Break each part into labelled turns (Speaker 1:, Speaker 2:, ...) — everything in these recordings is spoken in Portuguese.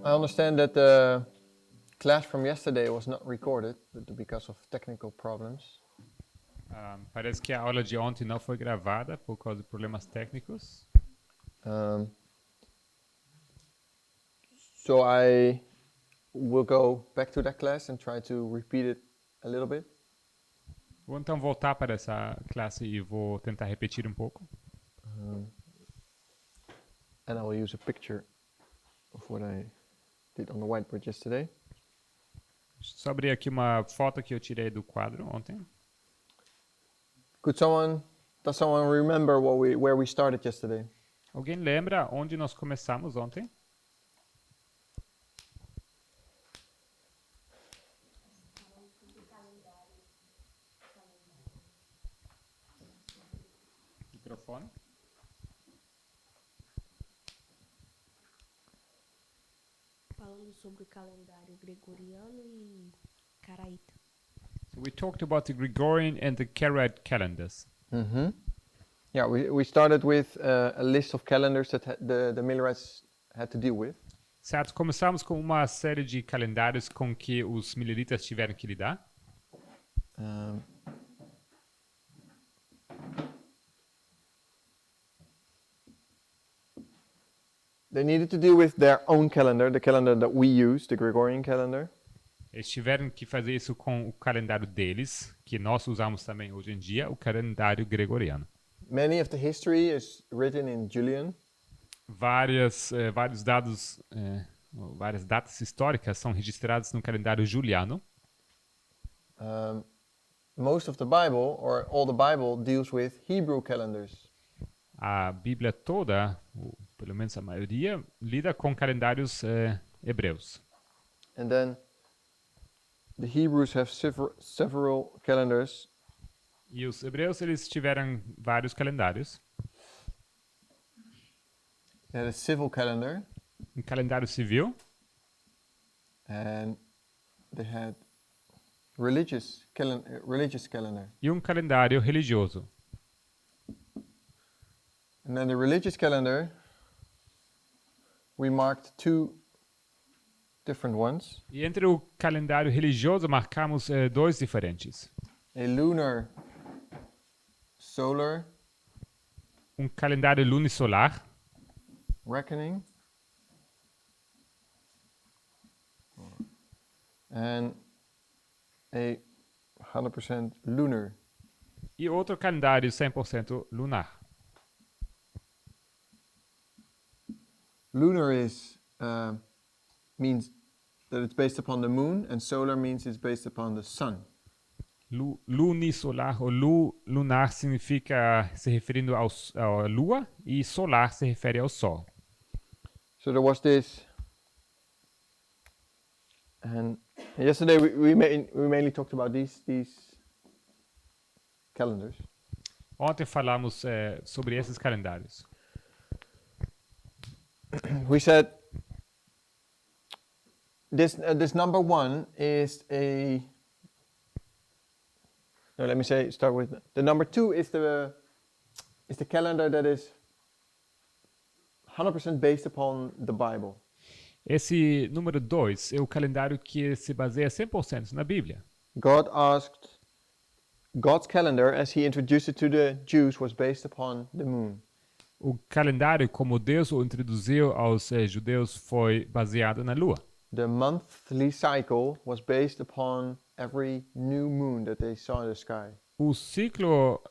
Speaker 1: I understand that the class from yesterday was not recorded because of technical problems.
Speaker 2: Parece que a aula de ontem não foi gravada por causa de problemas técnicos.
Speaker 1: Um, so I will go back to that class and try to repeat it a little bit.
Speaker 2: Vou então voltar para essa classe e vou tentar repetir um pouco.
Speaker 1: And I will use a picture of what I did on the whiteboard yesterday.
Speaker 2: Só abrir aqui uma foto que eu tirei do quadro ontem.
Speaker 1: Does someone remember where we started yesterday?
Speaker 2: Alguém lembra onde nós começamos ontem? Microfone.
Speaker 3: Falando sobre o calendário gregoriano e caraíta.
Speaker 2: So we talked about the Gregorian and the Karaite calendars.
Speaker 1: Mm-hmm. Yeah, we started with a list of calendars that the Millerites had to deal with.
Speaker 2: Certo, começamos com uma série de calendários com que os mileritas tiveram que lidar.
Speaker 1: They needed to deal with their own calendar, the calendar that we use, the Gregorian calendar.
Speaker 2: Eles tiveram que fazer isso com o calendário deles, que nós usamos também hoje em dia, o calendário gregoriano.
Speaker 1: Many of the history is written in Julian.
Speaker 2: Várias datas históricas são registradas no calendário juliano.
Speaker 1: Most of the Bible, or all the Bible, deals with Hebrew calendars.
Speaker 2: A Bíblia toda, ou pelo menos a maioria, lida com calendários hebreus.
Speaker 1: And then the Hebrews have several calendars.
Speaker 2: E os hebreus, eles tiveram vários calendários.
Speaker 1: They had a civil calendar.
Speaker 2: Um calendário civil.
Speaker 1: And they had religious calendar.
Speaker 2: E um calendário religioso.
Speaker 1: And then the religious calendar, we marked two different ones.
Speaker 2: E entre o calendário religioso marcamos dois diferentes.
Speaker 1: A lunar solar
Speaker 2: Um calendário lunisolar.
Speaker 1: reckoning and a 100% lunar.
Speaker 2: E outro calendário 100% lunar.
Speaker 1: Lunar means that it's based upon the moon, and solar means it's based upon the sun.
Speaker 2: Lunisolar ou lunar significa se referindo à lua e solar se refere ao sol.
Speaker 1: So there was this, and yesterday we mainly talked about these calendars.
Speaker 2: Ontem falamos sobre esses calendários.
Speaker 1: We said this number one is a. No, let me start with the number two is the calendar that is 100% based upon the Bible.
Speaker 2: Esse número 2 é o calendário que se baseia 100% na Bíblia.
Speaker 1: God's calendar, as he introduced it to the Jews, was based upon the moon.
Speaker 2: O calendário, como Deus o introduziu aos judeus, foi baseado na lua.
Speaker 1: The monthly cycle was based upon every new moon that they saw in the sky.
Speaker 2: O ciclo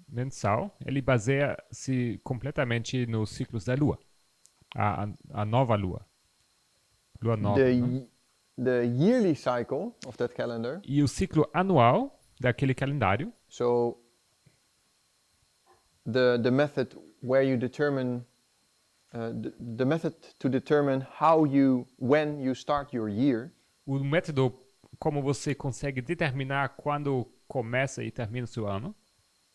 Speaker 2: mensal, ele baseia-se completamente nos ciclos da lua. A nova lua. Lua nova.
Speaker 1: The yearly cycle of that calendar.
Speaker 2: E o ciclo anual daquele calendário.
Speaker 1: So the method where you determine the method to determine when you start your year.
Speaker 2: O método como você consegue determinar quando começa e termina o seu ano.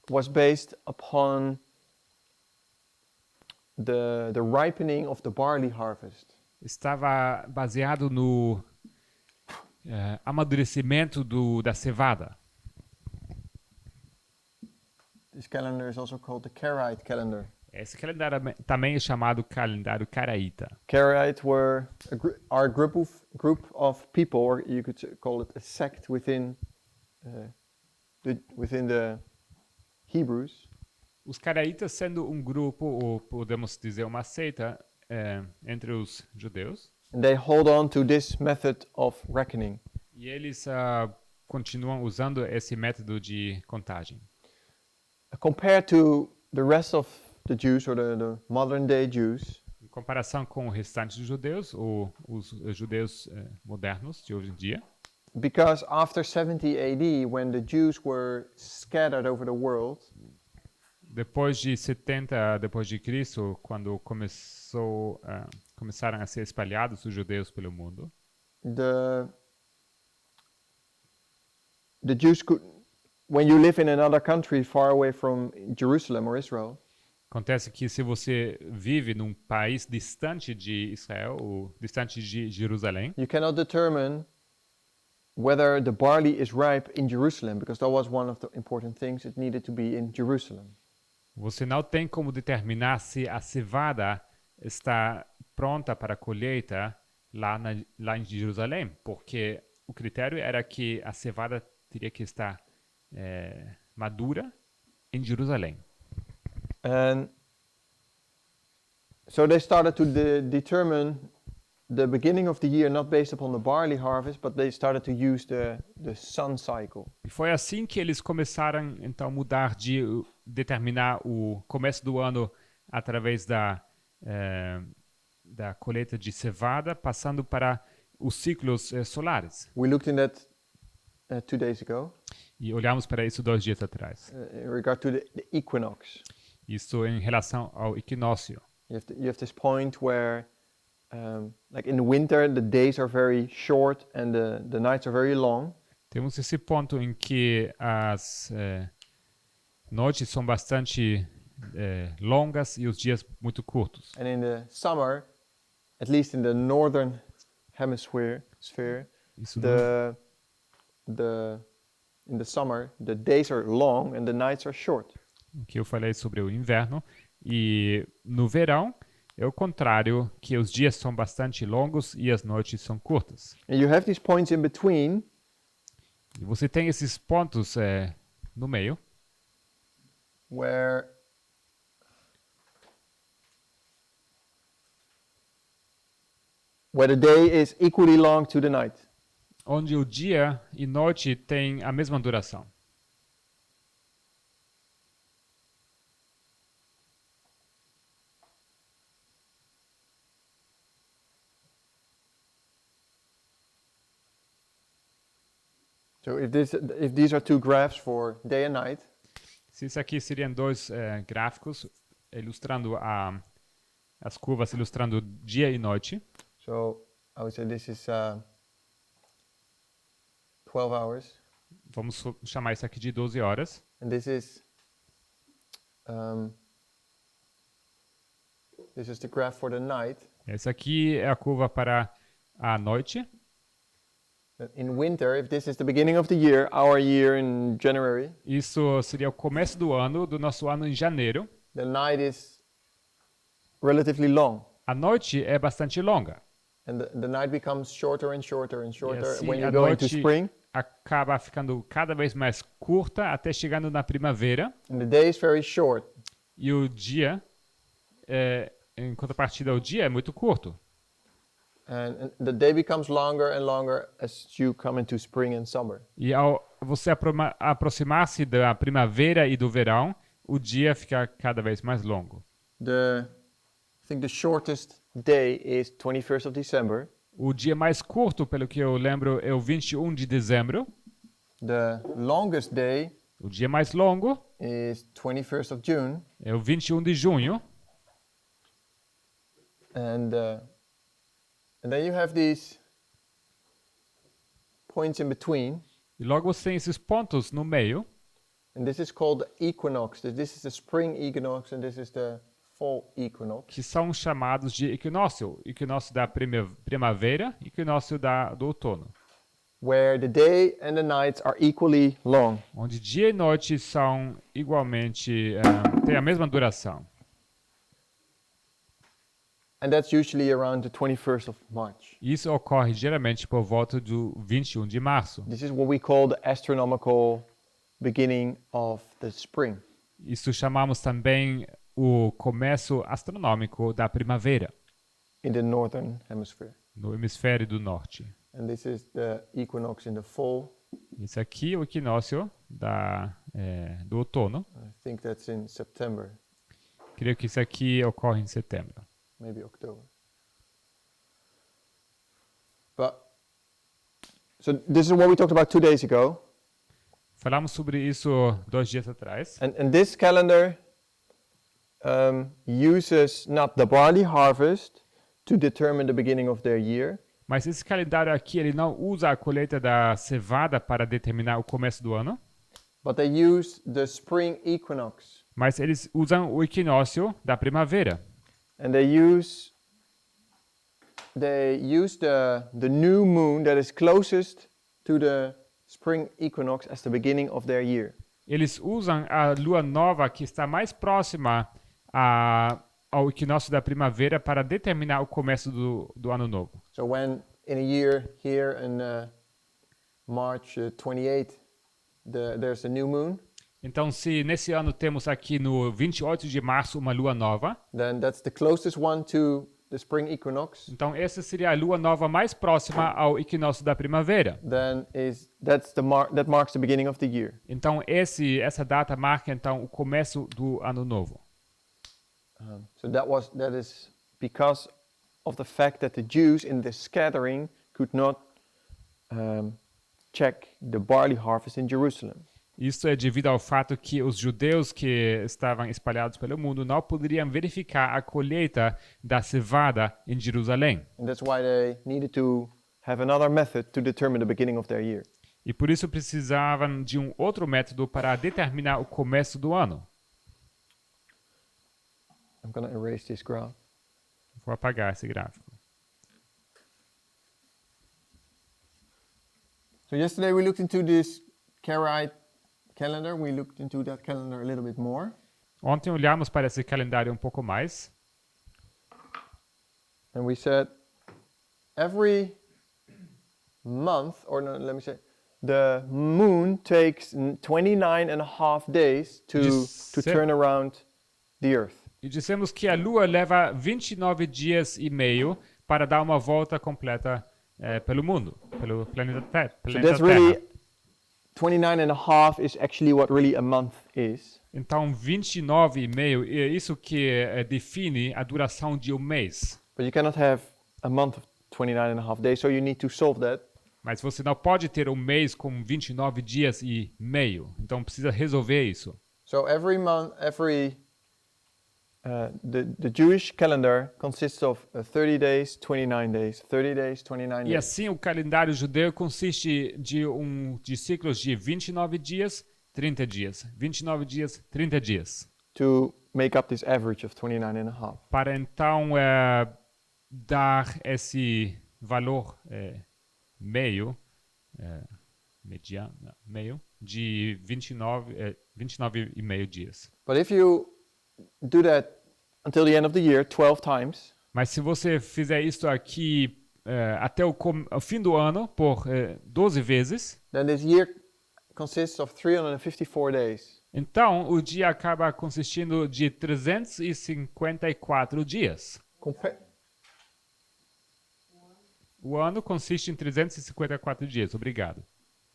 Speaker 1: Was based upon the ripening of the barley harvest.
Speaker 2: Estava baseado no amadurecimento da cevada.
Speaker 1: This calendar is also called the Karaite calendar.
Speaker 2: Esse calendário também é chamado calendário caraíta.
Speaker 1: Karaite are a group of people, or you could call it a sect within the Hebrews.
Speaker 2: Os caraítas sendo um grupo, ou podemos dizer uma seita, entre os judeus.
Speaker 1: And they hold on to this method of reckoning.
Speaker 2: E eles continuam usando esse método de contagem.
Speaker 1: Compared to the rest of the Jews, or the modern day Jews,
Speaker 2: Em comparação com o restante dos judeus, ou os judeus modernos de hoje em dia,
Speaker 1: because after 70 AD, when the Jews were scattered over the world,
Speaker 2: depois de 70 depois de Cristo, quando começaram a ser espalhados os judeus pelo mundo,
Speaker 1: the Jews could, when you live in another country far away from Jerusalem or Israel,
Speaker 2: acontece que se você vive num país distante de Israel, ou distante de Jerusalém,
Speaker 1: you cannot determine whether the barley is ripe in Jerusalem, because that was one of the important things. It needed to be in Jerusalem.
Speaker 2: você não tem como determinar se a cevada está pronta para a colheita lá em Jerusalém, porque o critério era que a cevada teria que estar madura em Jerusalém.
Speaker 1: And so they started to determine the beginning of the year not based upon the barley harvest, but they started to use the sun cycle.
Speaker 2: E foi assim que eles começaram então a mudar de determinar o começo do ano através da colheita de cevada, passando para os ciclos solares.
Speaker 1: We looked in that 2 days ago.
Speaker 2: E olhamos para isso 2 dias atrás.
Speaker 1: In regard to the equinox.
Speaker 2: Isso em relação ao equinócio.
Speaker 1: You have this point where, like in the winter, the days are very short and the nights are very long.
Speaker 2: Temos esse ponto em que as noites são bastante longas e os dias muito curtos.
Speaker 1: And in the summer, at least in the northern hemisphere,
Speaker 2: Isso
Speaker 1: in the summer, the days are long and the nights are short.
Speaker 2: que eu falei sobre o inverno, e no verão é o contrário, que os dias são bastante longos e as noites são curtas.
Speaker 1: And you have these points in between,
Speaker 2: E você tem esses pontos no meio,
Speaker 1: where the day is equally long to the night.
Speaker 2: onde o dia e noite têm a mesma duração.
Speaker 1: So if these are two graphs for day and night,
Speaker 2: Se isso aqui seriam 2 gráficos ilustrando as curvas ilustrando dia e noite,
Speaker 1: so I would say this is 12 hours,
Speaker 2: vamos chamar isso aqui de 12 horas.
Speaker 1: and this is the graph for the night.
Speaker 2: Essa aqui é a curva para a noite.
Speaker 1: In winter, if this is the beginning of the year, our year in January,
Speaker 2: Isso seria o começo do nosso ano em janeiro.
Speaker 1: the night is relatively long,
Speaker 2: A noite é bastante longa.
Speaker 1: and the night becomes shorter and shorter and shorter
Speaker 2: assim,
Speaker 1: when
Speaker 2: a
Speaker 1: you go into
Speaker 2: noite
Speaker 1: spring,
Speaker 2: acaba ficando cada vez mais curta até chegando na primavera.
Speaker 1: and the day is very short.
Speaker 2: E o dia, em contrapartida, o dia é muito curto.
Speaker 1: And the day becomes longer and longer as you come into spring and summer.
Speaker 2: E ao você aproximar-se da primavera e do verão, o dia fica cada vez mais longo.
Speaker 1: I think the shortest day is 21st of December.
Speaker 2: O dia mais curto, pelo que eu lembro, é o 21 de dezembro.
Speaker 1: The longest day
Speaker 2: O dia mais longo
Speaker 1: is 21st of June.
Speaker 2: é o 21 de junho.
Speaker 1: And then you have these points in between.
Speaker 2: E logo você tem esses pontos no meio.
Speaker 1: And this is called the equinox. This is the spring equinox and this is the fall equinox.
Speaker 2: Que são chamados de equinócio. Equinócio da primavera e equinócio do outono.
Speaker 1: Where the day and the nights are equally long.
Speaker 2: Onde dia e noite são igualmente, têm a mesma duração.
Speaker 1: And that's usually around the 21st of March.
Speaker 2: Isso ocorre geralmente por volta do 21 de março.
Speaker 1: This is what we call the astronomical beginning of the spring.
Speaker 2: Isso chamamos também o começo astronômico da primavera
Speaker 1: In the northern hemisphere.
Speaker 2: no hemisfério do norte.
Speaker 1: And this is the equinox in the fall.
Speaker 2: Isso aqui é o equinócio do outono.
Speaker 1: I think that's in September,
Speaker 2: Creio que isso aqui ocorre em setembro.
Speaker 1: maybe October. But so this is what we talked about 2 days ago.
Speaker 2: Falamos sobre isso 2 dias atrás.
Speaker 1: And this calendar uses not the barley harvest to determine the beginning of their year,
Speaker 2: Mas esse calendário aqui, ele não usa a colheita da cevada para determinar o começo do ano,
Speaker 1: but they use the spring equinox.
Speaker 2: mas eles usam o equinócio da primavera.
Speaker 1: And they use the new moon that is closest to the spring equinox as the beginning of their year.
Speaker 2: Eles usam a lua nova que está mais próxima ao equinócio da primavera para determinar o começo do ano novo.
Speaker 1: So when in a year here in March 28 there's a new moon,
Speaker 2: Então, se nesse ano temos aqui no 28 de março uma lua nova,
Speaker 1: then that's the closest one to the spring equinox.
Speaker 2: então essa seria a lua nova mais próxima ao equinócio da primavera.
Speaker 1: Then that marks the beginning of the year.
Speaker 2: Então essa data marca então o começo do ano novo.
Speaker 1: So that is because of the fact that the Jews in the scattering could not check the barley harvest in Jerusalem.
Speaker 2: Isso é devido ao fato que os judeus que estavam espalhados pelo mundo não poderiam verificar a colheita da cevada em Jerusalém.
Speaker 1: And that's why they needed to have another method to determine the beginning of their year.
Speaker 2: E por isso precisavam de um outro método para determinar o começo do ano.
Speaker 1: I'm going to erase this graph.
Speaker 2: Vou apagar esse gráfico.
Speaker 1: So yesterday we looked into this Karaite calendar. We looked into that calendar a little bit more.
Speaker 2: Ontem olhamos para esse calendário um pouco mais.
Speaker 1: And we said every month, or no, let me say, the moon takes 29 and a half days to turn around the earth.
Speaker 2: E dissemos que a Lua leva 29 dias e meio para dar uma volta completa pelo mundo, pelo planeta Terra.
Speaker 1: So that's really 29 and a half is actually what really a month is.
Speaker 2: Então 29 e meio é isso que define a duração de um mês.
Speaker 1: But you cannot have a month of 29 and a half days, so you need to solve that.
Speaker 2: Mas você não pode ter um mês com 29 dias e meio. Então precisa resolver isso.
Speaker 1: So every month, the Jewish calendar consists of 30 days, 29 days, 30 days, 29
Speaker 2: E
Speaker 1: days.
Speaker 2: assim o calendário judeu consiste de ciclos de 29 dias, 30 dias, 29 dias, 30 dias.
Speaker 1: To make up this average of 29 and a half.
Speaker 2: Para então dar esse valor meio de 29 e meio dias.
Speaker 1: But if you do that until the end of the year 12 times,
Speaker 2: Mas se você fizer isso aqui até o fim do ano por 12 vezes,
Speaker 1: then this year consists of 354 days.
Speaker 2: então o dia acaba consistindo de 354 dias. O ano consiste em 354 dias. Obrigado.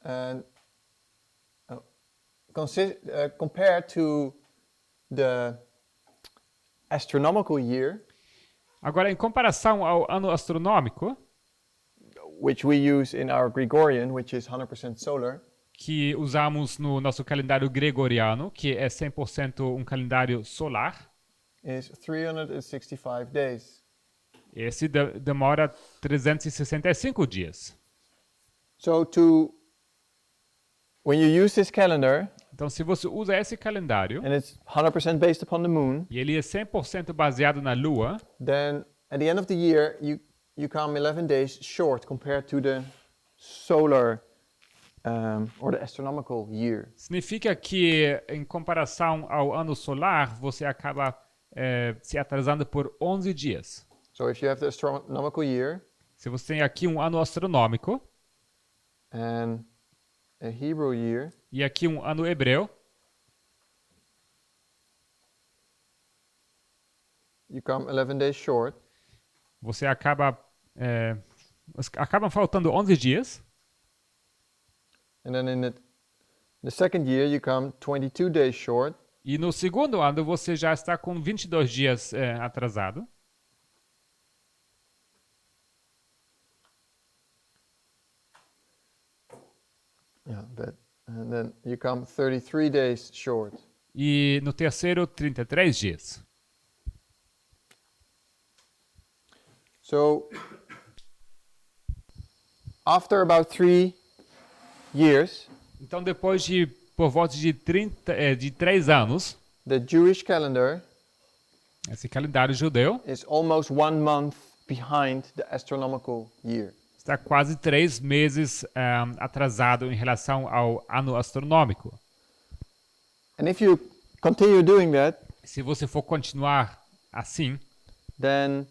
Speaker 1: And compared to the astronomical year,
Speaker 2: Agora, em comparação ao ano astronômico,
Speaker 1: which we use in our Gregorian, which is 100% solar,
Speaker 2: que usamos no nosso calendário gregoriano, que é 100% um calendário solar,
Speaker 1: is 365 days.
Speaker 2: esse demora 365 dias.
Speaker 1: So when you use this calendar,
Speaker 2: Então, se você usa esse calendário,
Speaker 1: and it's 100% based upon the moon,
Speaker 2: e ele é 100% baseado na Lua,
Speaker 1: then at the end of the year, you come 11 days short compared to the solar or the astronomical year.
Speaker 2: significa que, em comparação ao ano solar, você acaba se atrasando por 11 dias.
Speaker 1: So if you have the astronomical year
Speaker 2: Se você tem aqui um ano astronômico
Speaker 1: and a Hebrew year,
Speaker 2: e aqui um ano hebreu,
Speaker 1: you come 11 days short.
Speaker 2: você acabam faltando 11 dias.
Speaker 1: And then in the second year, you come 22 days short.
Speaker 2: E no segundo ano você já está com 22 dias atrasado.
Speaker 1: Yeah, and then you come 33 days short.
Speaker 2: E no terceiro, 33 dias.
Speaker 1: So after about 3 years,
Speaker 2: Então, depois de por volta de 3 anos,
Speaker 1: the Jewish calendar
Speaker 2: esse calendário judeu
Speaker 1: is almost 1 month behind the astronomical year.
Speaker 2: está quase 3 meses atrasado em relação ao ano astronômico.
Speaker 1: And if you continue doing that,
Speaker 2: Se você for continuar assim,
Speaker 1: then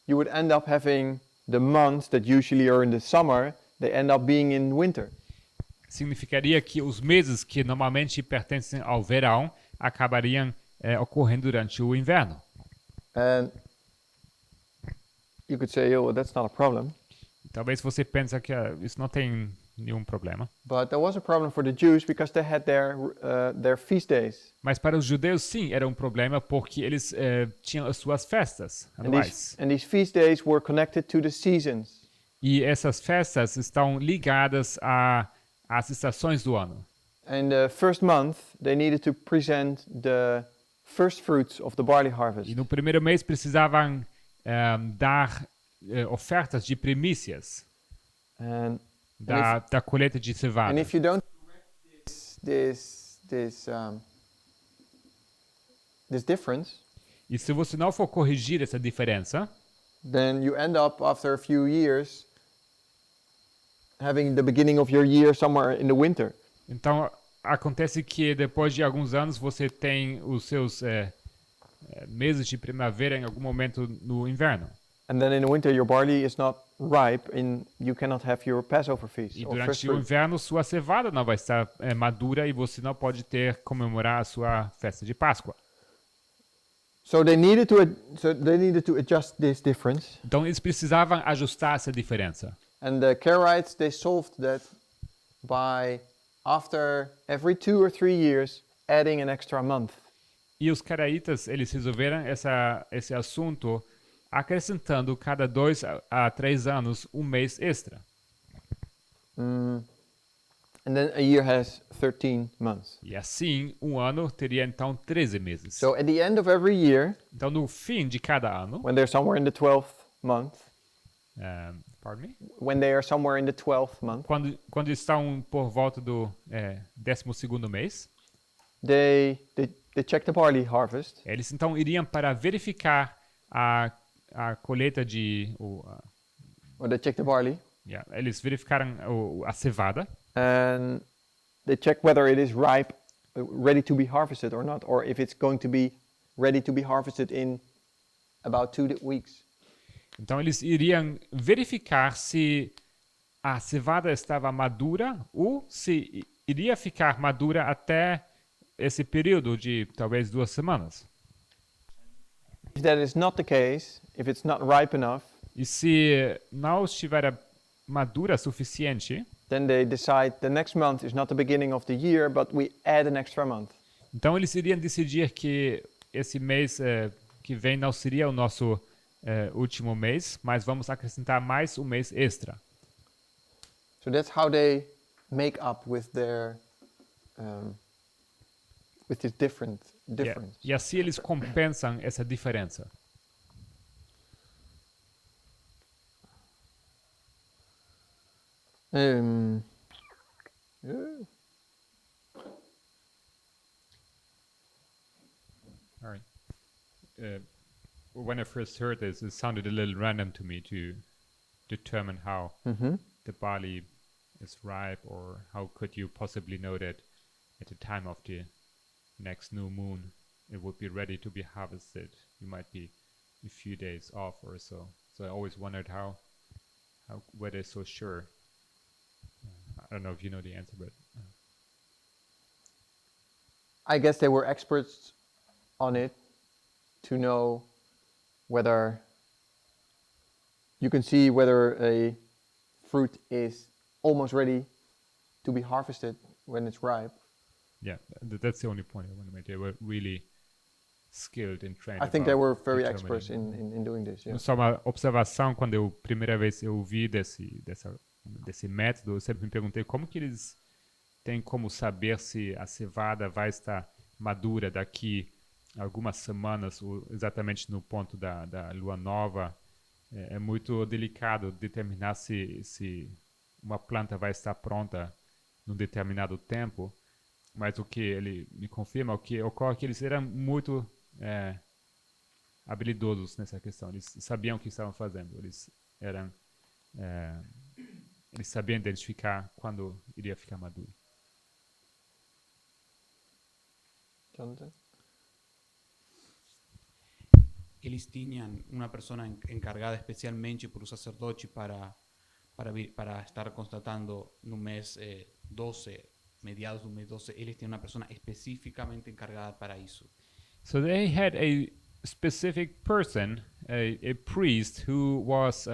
Speaker 1: you would end up having the months that usually are in the summer, they end up being in winter.
Speaker 2: significaria que os meses que normalmente pertencem ao verão acabariam ocorrendo durante o inverno.
Speaker 1: And you could say, oh, well, that's not a problem.
Speaker 2: Talvez você pense que isso não tem nenhum problema.
Speaker 1: But there was a problem for the Jews because they had their feast days.
Speaker 2: Mas para os judeus, sim, era um problema porque eles tinham as suas festas anuais.
Speaker 1: And these feast days were connected to the seasons.
Speaker 2: E essas festas estão ligadas às estações do ano.
Speaker 1: And the first month, they needed to present the first fruits of the barley harvest.
Speaker 2: E no primeiro mês precisavam dar ofertas de primícias
Speaker 1: And
Speaker 2: da colheita de cevada.
Speaker 1: if you don't correct this difference,
Speaker 2: E se você não for corrigir essa diferença,
Speaker 1: then you end up after a few years having the beginning of your year somewhere in the winter.
Speaker 2: então acontece que depois de alguns anos você tem os seus meses de primavera em algum momento no inverno.
Speaker 1: And then in the winter, your barley is not ripe, and you cannot have your Passover feast
Speaker 2: E
Speaker 1: or first
Speaker 2: durante o
Speaker 1: fruit.
Speaker 2: inverno sua cevada não vai estar madura e você não pode comemorar a sua festa de Páscoa.
Speaker 1: So they needed to adjust this difference.
Speaker 2: Então eles precisavam ajustar essa diferença.
Speaker 1: And the Karaites, they solved that by, after every 2 or 3 years, adding an extra month.
Speaker 2: E os caraítas, eles resolveram esse assunto acrescentando cada 2 a 3 anos um mês extra.
Speaker 1: And then a year has 13 months.
Speaker 2: E assim, um ano teria então 13 meses.
Speaker 1: So at the end of every year,
Speaker 2: Então no fim de cada ano,
Speaker 1: when they're somewhere in the 12th month,
Speaker 2: pardon me?
Speaker 1: when they are somewhere in the 12th month,
Speaker 2: Quando estão por volta do 12º mês,
Speaker 1: they check the barley harvest.
Speaker 2: eles então iriam para verificar a colheita
Speaker 1: Or they check the barley.
Speaker 2: eles verificaram a cevada
Speaker 1: And they check whether it is ripe, ready to be harvested or not, or if it's going to be ready to be harvested in about 2 weeks.
Speaker 2: Então eles iriam verificar se a cevada estava madura ou se iria ficar madura até esse período de talvez 2 semanas.
Speaker 1: If that is not the case, if it's not ripe enough,
Speaker 2: E se não estiver madura suficiente,
Speaker 1: then they decide the next month is not the beginning of the year, but we add an extra month.
Speaker 2: então eles iriam decidir que esse mês que vem não seria o nosso último mês, mas vamos acrescentar mais um mês extra.
Speaker 1: So that's how they make up with their with this difference.
Speaker 2: E assim eles compensam essa diferença.
Speaker 1: Yeah.
Speaker 2: All right. When I first heard this, it sounded a little random to me to determine how the barley is ripe, or how could you possibly know that at the time of the next new moon it would be ready to be harvested. You might be a few days off or so. So I always wondered how were they so sure. I don't know if you know the answer, but
Speaker 1: I guess they were experts on it to know whether you can see whether a fruit is almost ready to be harvested when it's ripe.
Speaker 2: yeah, that's the only point I want to make. They were really skilled and trained.
Speaker 1: I think they were very
Speaker 2: determining.
Speaker 1: experts in doing this. Yeah.
Speaker 2: Só uma observação, quando primeira vez eu ouvi desse método, eu sempre me perguntei como que eles têm como saber se a cevada vai estar madura daqui a algumas semanas, ou exatamente no ponto da lua nova. É muito delicado determinar se uma planta vai estar pronta num determinado tempo, mas o que ele me confirma, o que ocorre é que eles eram muito habilidosos nessa questão. Eles sabiam o que estavam fazendo. Eles sabiam identificar quando iria ficar maduro.
Speaker 1: Jonathan?
Speaker 4: Eles tinham uma pessoa encargada especialmente por o sacerdote para estar constatando no mês 12, mediados do mês 12, eles tinham uma pessoa especificamente encargada para isso.
Speaker 2: So they had a specific person, a priest, who was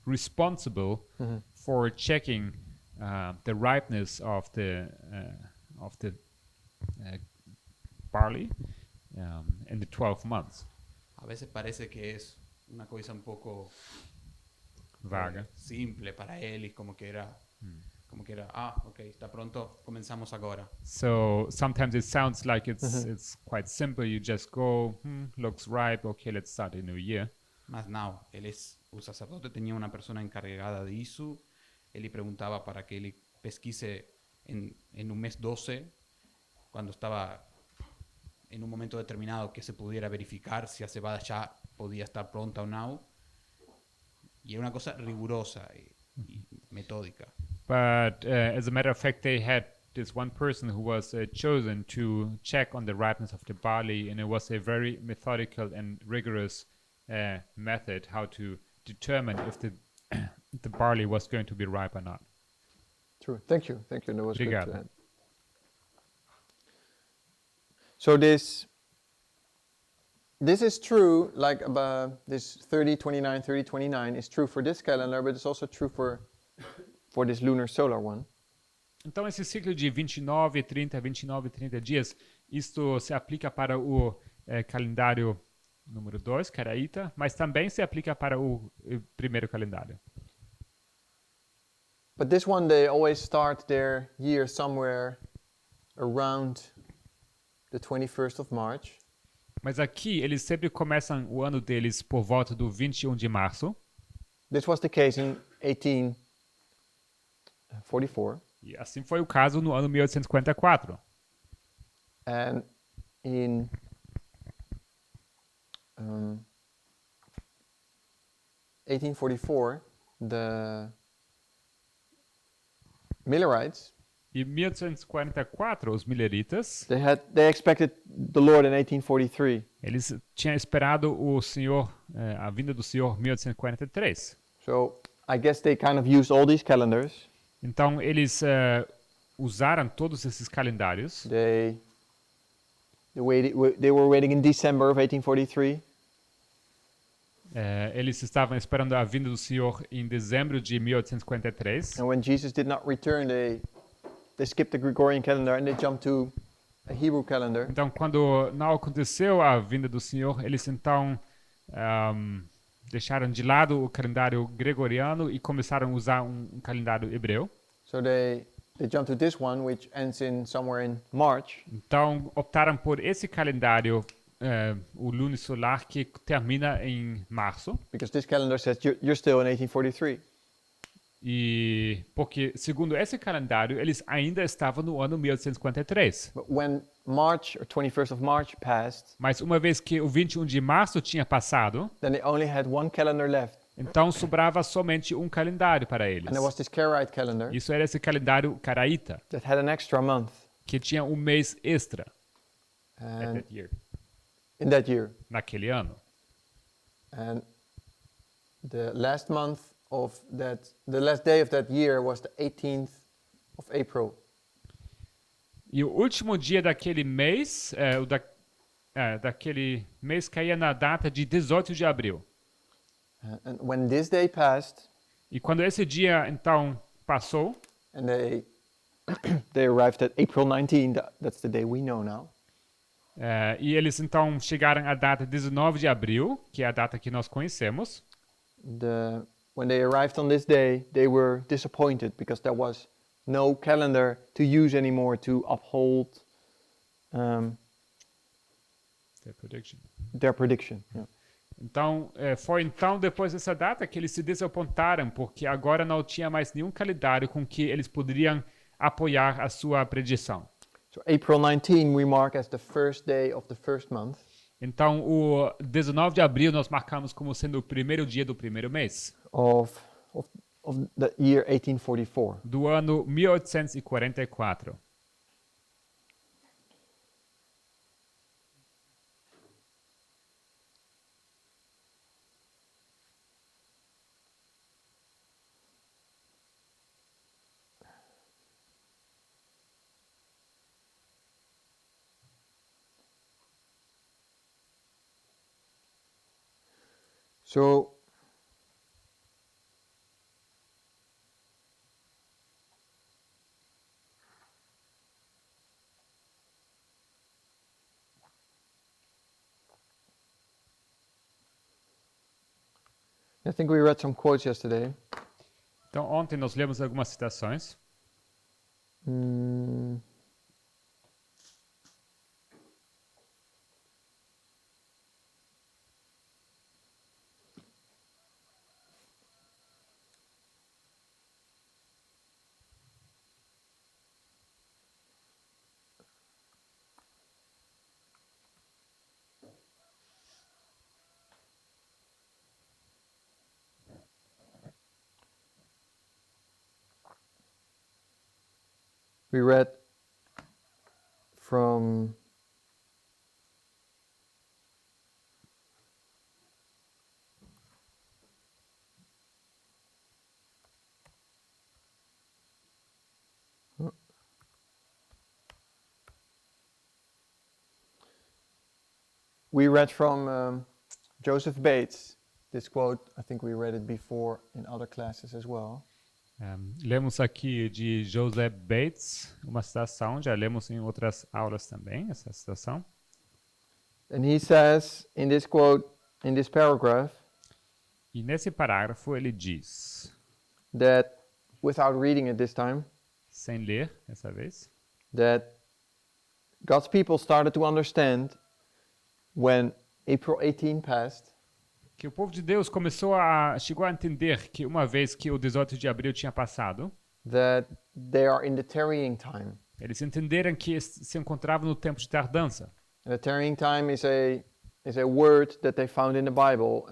Speaker 2: responsible for checking the ripeness of the barley in the 12 months.
Speaker 4: A veces parece que es una cosa un poco
Speaker 2: Vaga.
Speaker 4: simple para eles, como que era, ok, está pronto, comenzamos agora.
Speaker 2: So sometimes it sounds like it's quite simple. You just go, looks ripe, okay, let's start a new year.
Speaker 4: Mas não, o sacerdote tenía una persona encargada de isso. Ele preguntaba para que ele pesquise en un mes 12, cuando estaba en un momento determinado, que se pudiera verificar si la cebada ya podía estar pronta o no. Y era una cosa rigurosa y metódica.
Speaker 2: But as a matter of fact, they had this one person who was chosen to check on the ripeness of the barley, and it was a very methodical and rigorous method how to determine if the barley was going to be ripe or not.
Speaker 1: True. Thank you. That was
Speaker 2: Obrigado.
Speaker 1: good to add. So this is true, like this 30-29 is true for this calendar, but it's also true for this lunar solar one.
Speaker 2: Então esse ciclo de 29, 30 dias, isto se aplica para o calendário número 2, Caraíta, mas também se aplica para o primeiro calendário.
Speaker 1: But this one, they always start their year somewhere around the 21st of March.
Speaker 2: Mas aqui eles sempre começam o ano deles por volta do 21 de março.
Speaker 1: This was the case in 1844.
Speaker 2: E assim foi o caso no ano 1854.
Speaker 1: And in 1844, the Millerites,
Speaker 2: Em 1844, os mileritas,
Speaker 1: they expected the Lord in 1843.
Speaker 2: eles tinham esperado o Senhor, a vinda do Senhor em 1843.
Speaker 1: So I guess they kind of used all these calendars.
Speaker 2: Então eles usaram todos esses calendários.
Speaker 1: They were waiting in December of 1843.
Speaker 2: Eles estavam esperando a vinda do Senhor em dezembro de 1853.
Speaker 1: And when Jesus did not return, they skipped the Gregorian calendar and they jumped to a Hebrew calendar.
Speaker 2: Então, quando não aconteceu a vinda do Senhor, eles então deixaram de lado o calendário gregoriano e começaram a usar um calendário hebreu.
Speaker 1: So they jumped to this one, which ends in somewhere in March.
Speaker 2: Então, optaram por esse calendário, o lunisolar, que termina em março.
Speaker 1: Because this calendar says you're still in 1843.
Speaker 2: E porque, segundo esse calendário, eles ainda estavam no ano 1853.
Speaker 1: But when March or 21st of March passed,
Speaker 2: Mas uma vez que o 21 de março tinha passado,
Speaker 1: then they only had one calendar left.
Speaker 2: então sobrava somente um calendário para eles.
Speaker 1: And there was this Karaite calendar
Speaker 2: Isso era esse calendário caraíta,
Speaker 1: that had an extra month.
Speaker 2: que tinha um mês extra
Speaker 1: And
Speaker 2: in
Speaker 1: in that year.
Speaker 2: naquele ano.
Speaker 1: And the last day of that year was the 18th of April.
Speaker 2: E o último dia daquele mês, daquele mês caía na data de 18 de abril.
Speaker 1: And when this day passed,
Speaker 2: E quando esse dia, então, passou,
Speaker 1: and they arrived at April 19, that's the day we know now.
Speaker 2: E eles, então, chegaram à data 19 de abril, que é a data que nós conhecemos.
Speaker 1: When they arrived on this day, they were disappointed because there was no calendar to use anymore to uphold their prediction. Yeah.
Speaker 2: Então, foi então depois dessa data que eles se desapontaram, porque agora não tinha mais nenhum calendário com que eles poderiam apoiar a sua predição.
Speaker 1: So April 19 we mark as the first day of the first month.
Speaker 2: Então, o 19 de abril nós marcamos como sendo o primeiro dia do primeiro mês.
Speaker 1: Of the year 1844.
Speaker 2: Do ano 1844.
Speaker 1: So I think we read some quotes yesterday.
Speaker 2: Então, ontem nós lemos algumas citações.
Speaker 1: We read from Joseph Bates. This quote, I think we read it before in other classes as well.
Speaker 2: Lemos aqui de Joseph Bates, uma citação, já lemos em outras aulas também, essa citação.
Speaker 1: And he says in this quote, in this paragraph,
Speaker 2: E nesse parágrafo ele diz,
Speaker 1: that, without reading it this time,
Speaker 2: sem ler dessa vez,
Speaker 1: that God's people started to understand when April 18 passed,
Speaker 2: que o povo de Deus chegou a entender que uma vez que o 18 de abril tinha passado,
Speaker 1: that they are in the tarrying time.
Speaker 2: eles entenderam que se encontravam no tempo de tardança.
Speaker 1: And the tarrying time is a word that they found in the Bible,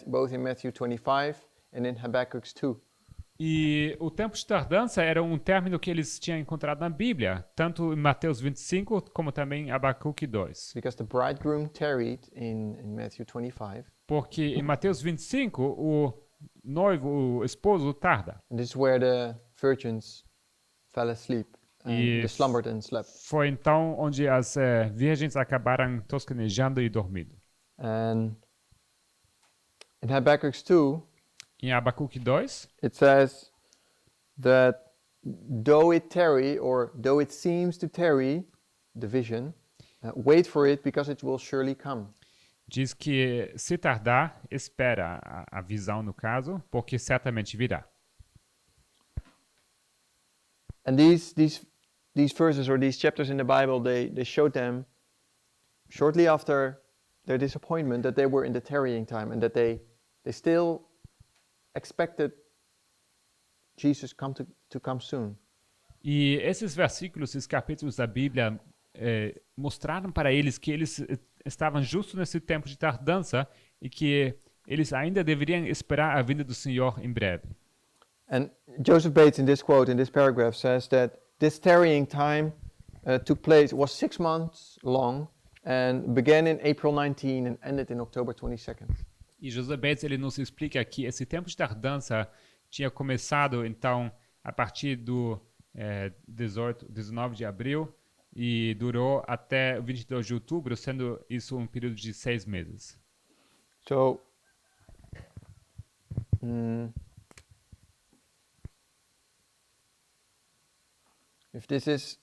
Speaker 1: both in Matthew 25 and in Habakkuk 2.
Speaker 2: E o tempo de tardança era um término que eles tinham encontrado na Bíblia, tanto em Mateus 25 como também em Abacuque 2.
Speaker 1: Because the bridegroom tarried in Matthew 25.
Speaker 2: Porque em Mateus 25 o noivo, o esposo, tarda.
Speaker 1: And this is where the virgins fell asleep.
Speaker 2: E
Speaker 1: They slumbered and slept.
Speaker 2: foi então onde as virgens acabaram tosquenejando e dormindo.
Speaker 1: And in Habakkuk 2,
Speaker 2: Em Abacuque 2,
Speaker 1: it says that though it tarry, or though it seems to tarry, the vision, wait for it because it will surely come.
Speaker 2: diz que se tardar, espera a visão no caso, porque certamente virá.
Speaker 1: And these verses or these chapters in the Bible, they showed them shortly after their disappointment that they were in the tarrying time and that they still expected Jesus to come soon.
Speaker 2: E esses versículos, esses capítulos da Bíblia mostraram para eles que eles estavam justo nesse tempo de tardança e que eles ainda deveriam esperar a vinda do Senhor em breve.
Speaker 1: And Joseph Bates, in this quote, in this paragraph, says that this tarrying time took place, was 6 months long, and began in April 19 and ended in October 22nd.
Speaker 2: E José Bates ele nos explica que esse tempo de tardança tinha começado então a partir do 19 de abril e durou até o 22 de outubro, sendo isso um período de 6 meses.
Speaker 1: So, if this is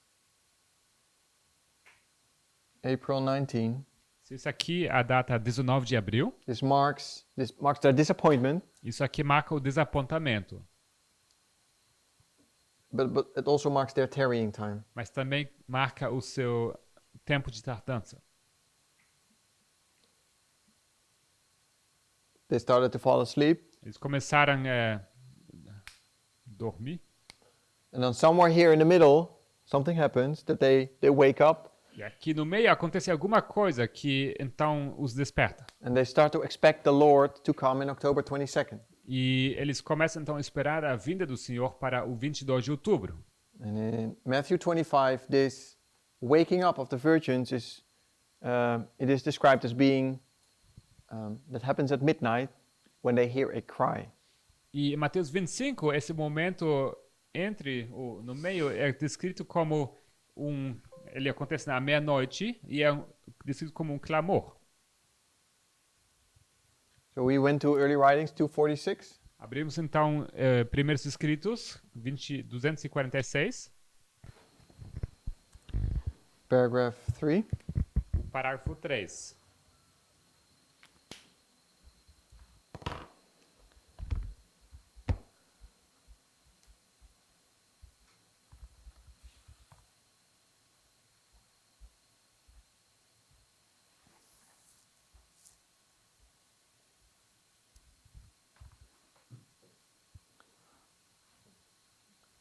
Speaker 1: April 19,
Speaker 2: Se isso aqui é a data 19 de abril,
Speaker 1: this marks their disappointment,
Speaker 2: isso aqui marca o desapontamento,
Speaker 1: but it also marks their tarrying time.
Speaker 2: mas também marca o seu tempo de tardança.
Speaker 1: They started to fall asleep,
Speaker 2: Eles começaram a dormir,
Speaker 1: and then somewhere here in the middle, something happens that they wake up
Speaker 2: e aqui no meio acontece alguma coisa que então os desperta.
Speaker 1: and they start to expect the Lord to come in October 22nd.
Speaker 2: E eles começam então a esperar a vinda do Senhor para o 22 de outubro.
Speaker 1: And in Matthew 25, this waking up of the virgins it is described as being that happens at midnight when they hear a cry.
Speaker 2: E em Mateus 25, esse momento no meio é descrito como ele acontece na meia-noite e é descrito como um clamor.
Speaker 1: So we went to Early Writings 246.
Speaker 2: Abrimos então Primeiros Escritos 246,
Speaker 1: Paragraph 3.
Speaker 2: o parágrafo 3.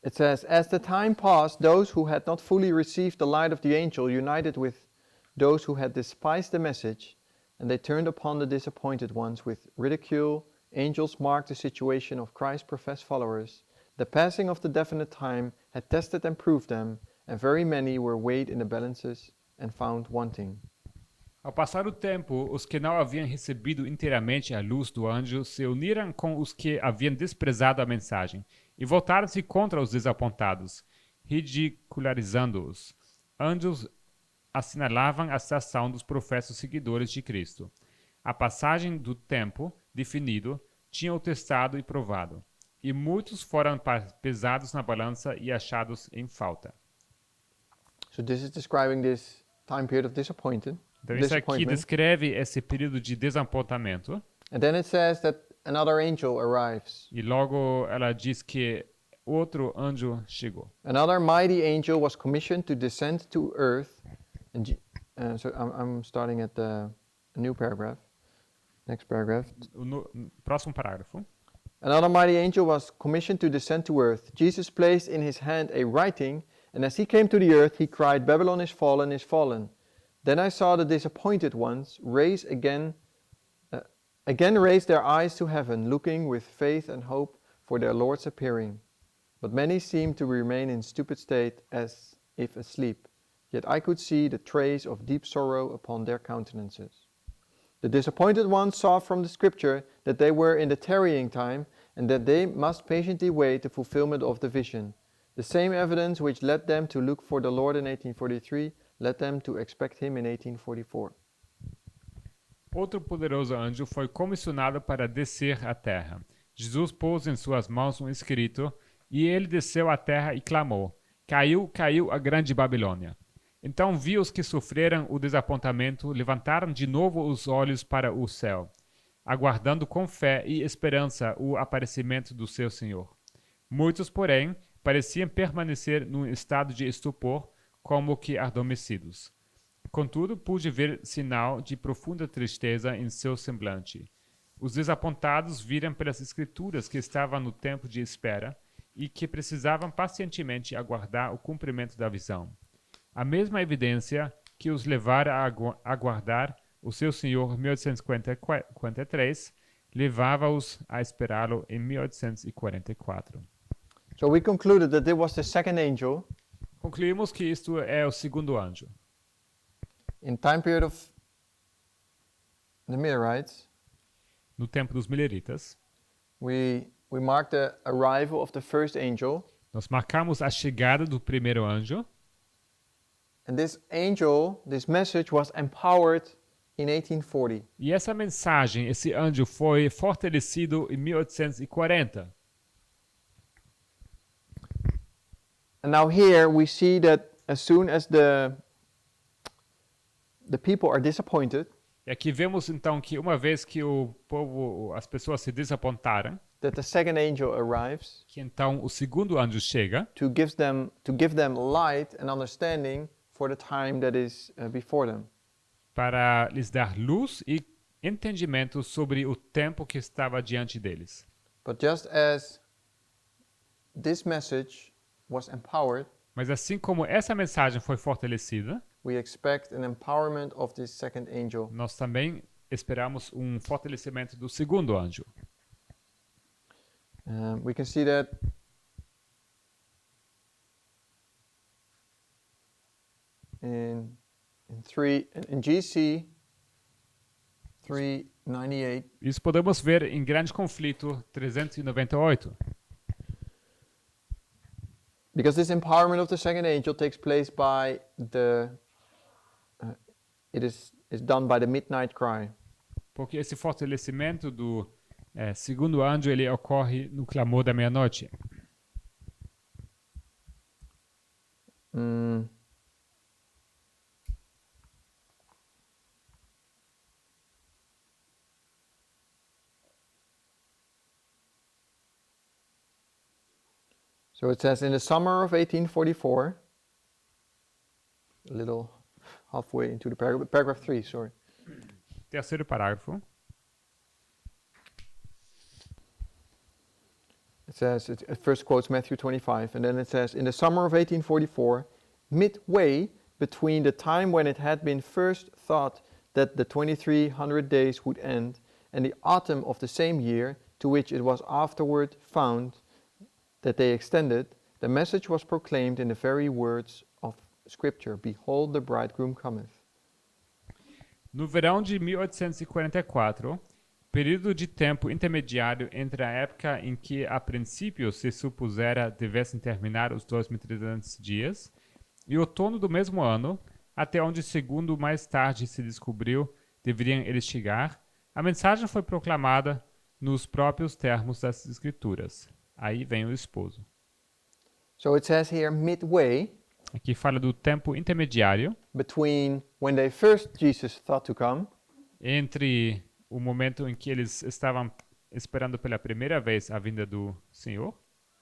Speaker 1: It says, as the time passed, those who had not fully received the light of the angel united with those who had despised the message, and they turned upon the disappointed ones with ridicule. Angels marked the situation of Christ's professed followers. The passing of the definite time had tested and proved them, and very many were weighed in the balances and found wanting.
Speaker 2: Ao passar o tempo, os que não haviam recebido inteiramente a luz do anjo se uniram com os que haviam desprezado a mensagem e voltaram-se contra os desapontados, ridicularizando-os. Anjos assinalavam a estação dos professos seguidores de Cristo. A passagem do tempo definido tinha o testado e provado, e muitos foram pesados na balança e achados em falta.
Speaker 1: So this is describing this time period of
Speaker 2: Então isso aqui descreve esse período de desapontamento.
Speaker 1: And then it says that another angel arrives.
Speaker 2: E logo ela diz que outro anjo chegou.
Speaker 1: Another mighty angel was commissioned to descend to earth. And so I'm starting at the new paragraph. Next paragraph.
Speaker 2: Próximo parágrafo.
Speaker 1: Another mighty angel was commissioned to descend to earth. Jesus placed in his hand a writing, and as he came to the earth, he cried, "Babylon is fallen, is fallen." Then I saw the disappointed ones again raise their eyes to heaven, looking with faith and hope for their Lord's appearing. But many seemed to remain in stupid state as if asleep. Yet I could see the trace of deep sorrow upon their countenances. The disappointed ones saw from the scripture that they were in the tarrying time and that they must patiently wait the fulfillment of the vision. The same evidence which led them to look for the Lord in 1843 led them to expect him in 1844.
Speaker 2: Outro poderoso anjo foi comissionado para descer à terra. Jesus pôs em suas mãos um escrito, e ele desceu à terra e clamou: Caiu, caiu a grande Babilônia. Então vi os que sofreram o desapontamento, levantaram de novo os olhos para o céu, aguardando com fé e esperança o aparecimento do seu Senhor. Muitos, porém, pareciam permanecer num estado de estupor, como que adormecidos. Contudo, pude ver sinal de profunda tristeza em seu semblante. Os desapontados viram pelas Escrituras que estavam no tempo de espera e que precisavam pacientemente aguardar o cumprimento da visão. A mesma evidência que os levara a aguardar o seu Senhor em 1843 levava-os a esperá-lo em 1844.
Speaker 1: So we concluded that it was the second angel.
Speaker 2: Concluímos que isto é o segundo anjo.
Speaker 1: In time period of the Millerites,
Speaker 2: No tempo dos mileritas,
Speaker 1: we mark the arrival of the first angel,
Speaker 2: nós marcamos a chegada do primeiro anjo.
Speaker 1: and this angel, this message was empowered in 1840.
Speaker 2: E essa mensagem, esse anjo foi fortalecido em 1840.
Speaker 1: And now here we see that as soon as the people are disappointed,
Speaker 2: E aqui vemos então que uma vez que o povo, as pessoas se desapontaram,
Speaker 1: that the second angel arrives
Speaker 2: que então o segundo anjo chega
Speaker 1: to give them light and understanding for the time that is before them.
Speaker 2: para lhes dar luz e entendimento sobre o tempo que estava diante deles.
Speaker 1: But just as this message was empowered,
Speaker 2: Mas assim como essa mensagem foi fortalecida,
Speaker 1: we expect an empowerment of this second angel.
Speaker 2: nós também esperamos um fortalecimento do segundo anjo.
Speaker 1: We can see that in GC 398.
Speaker 2: Isso podemos ver em Grande Conflito 398.
Speaker 1: Because this empowerment of the second angel takes place by it is done by the midnight cry.
Speaker 2: Porque esse fortalecimento do segundo anjo ele ocorre no clamor da meia-noite.
Speaker 1: So it says in the summer of 1844, a little halfway into the paragraph 3, sorry.
Speaker 2: Terceiro parágrafo.
Speaker 1: It says, it first quotes Matthew 25, and then it says, in the summer of 1844, midway between the time when it had been first thought that the 2300 days would end, and the autumn of the same year, to which it was afterward found that they extended, the message was proclaimed in the very words of Scripture, behold, the bridegroom cometh.
Speaker 2: No verão de 1844, período de tempo intermediário entre a época em que a princípio se supusera devessem terminar os 2.300 dias e outono do mesmo ano, até onde segundo mais tarde se descobriu deveriam eles chegar, a mensagem foi proclamada nos próprios termos das Escrituras. Aí vem o esposo.
Speaker 1: So it says here midway
Speaker 2: Aqui fala do tempo intermediário
Speaker 1: between when they first Jesus thought to come
Speaker 2: entre o momento em que eles estavam esperando pela primeira vez a vinda do Senhor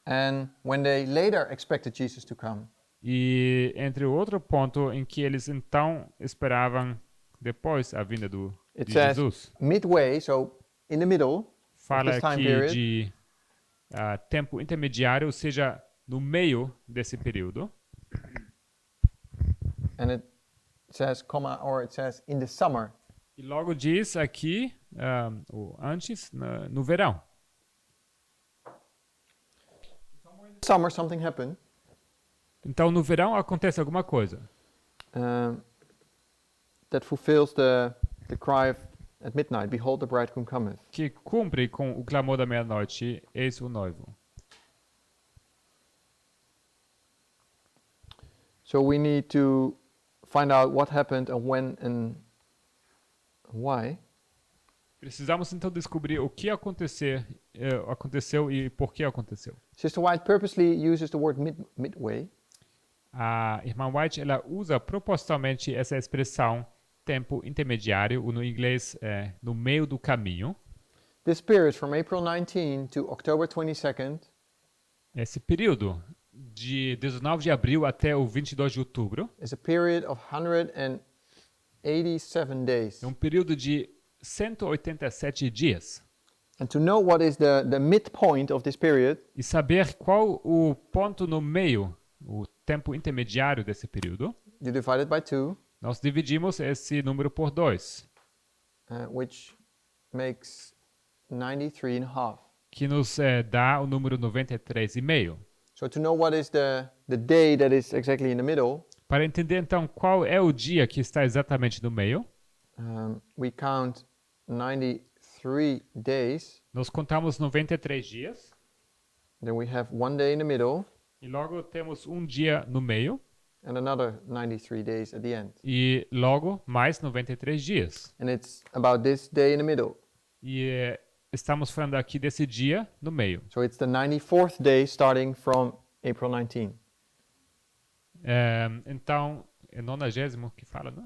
Speaker 1: and when they later expected Jesus to come.
Speaker 2: e entre o outro ponto em que eles então esperavam depois a vinda de
Speaker 1: It says
Speaker 2: Jesus.
Speaker 1: midway, so in the middle
Speaker 2: Fala
Speaker 1: of this time
Speaker 2: aqui
Speaker 1: period,
Speaker 2: de tempo intermediário, ou seja, no meio desse período.
Speaker 1: and it says comma, or it says in the summer.
Speaker 2: E logo diz aqui, ou antes, no verão.
Speaker 1: Summer something happened
Speaker 2: Então, no verão acontece alguma coisa
Speaker 1: that fulfills the cry at midnight, behold the bridegroom cometh.
Speaker 2: que cumpre com o clamor da meia-noite, eis o noivo.
Speaker 1: So we need to find out what happened and when and why.
Speaker 2: Precisamos então descobrir o que aconteceu e por que aconteceu.
Speaker 1: Sister White purposely uses the word midway
Speaker 2: A irmã White ela usa propositalmente essa expressão tempo intermediário, ou no inglês no meio do caminho.
Speaker 1: This period from April 19 to October 22nd
Speaker 2: Esse período de 19 de abril até o 22 de outubro
Speaker 1: is a period of 187 days.
Speaker 2: é um período de 187 dias.
Speaker 1: And to know what is the midpoint of this period,
Speaker 2: E saber qual o ponto no meio, o tempo intermediário desse período,
Speaker 1: you divide it by 2,
Speaker 2: nós dividimos esse número por 2,
Speaker 1: which makes 93.5.
Speaker 2: que nos dá o número 93,5.
Speaker 1: So to know what is the day that is exactly in the middle,
Speaker 2: Para entender então qual é o dia que está exatamente no meio,
Speaker 1: we count 93 days.
Speaker 2: nós contamos 93 dias
Speaker 1: Then we have one day in the middle
Speaker 2: e logo temos um dia no meio
Speaker 1: and another 93 days at the end.
Speaker 2: e logo mais 93 dias.
Speaker 1: And it's about this day in the middle.
Speaker 2: E estamos falando aqui desse dia no meio.
Speaker 1: So it's the 94th day starting from April 19.
Speaker 2: Então, é 90º que fala, não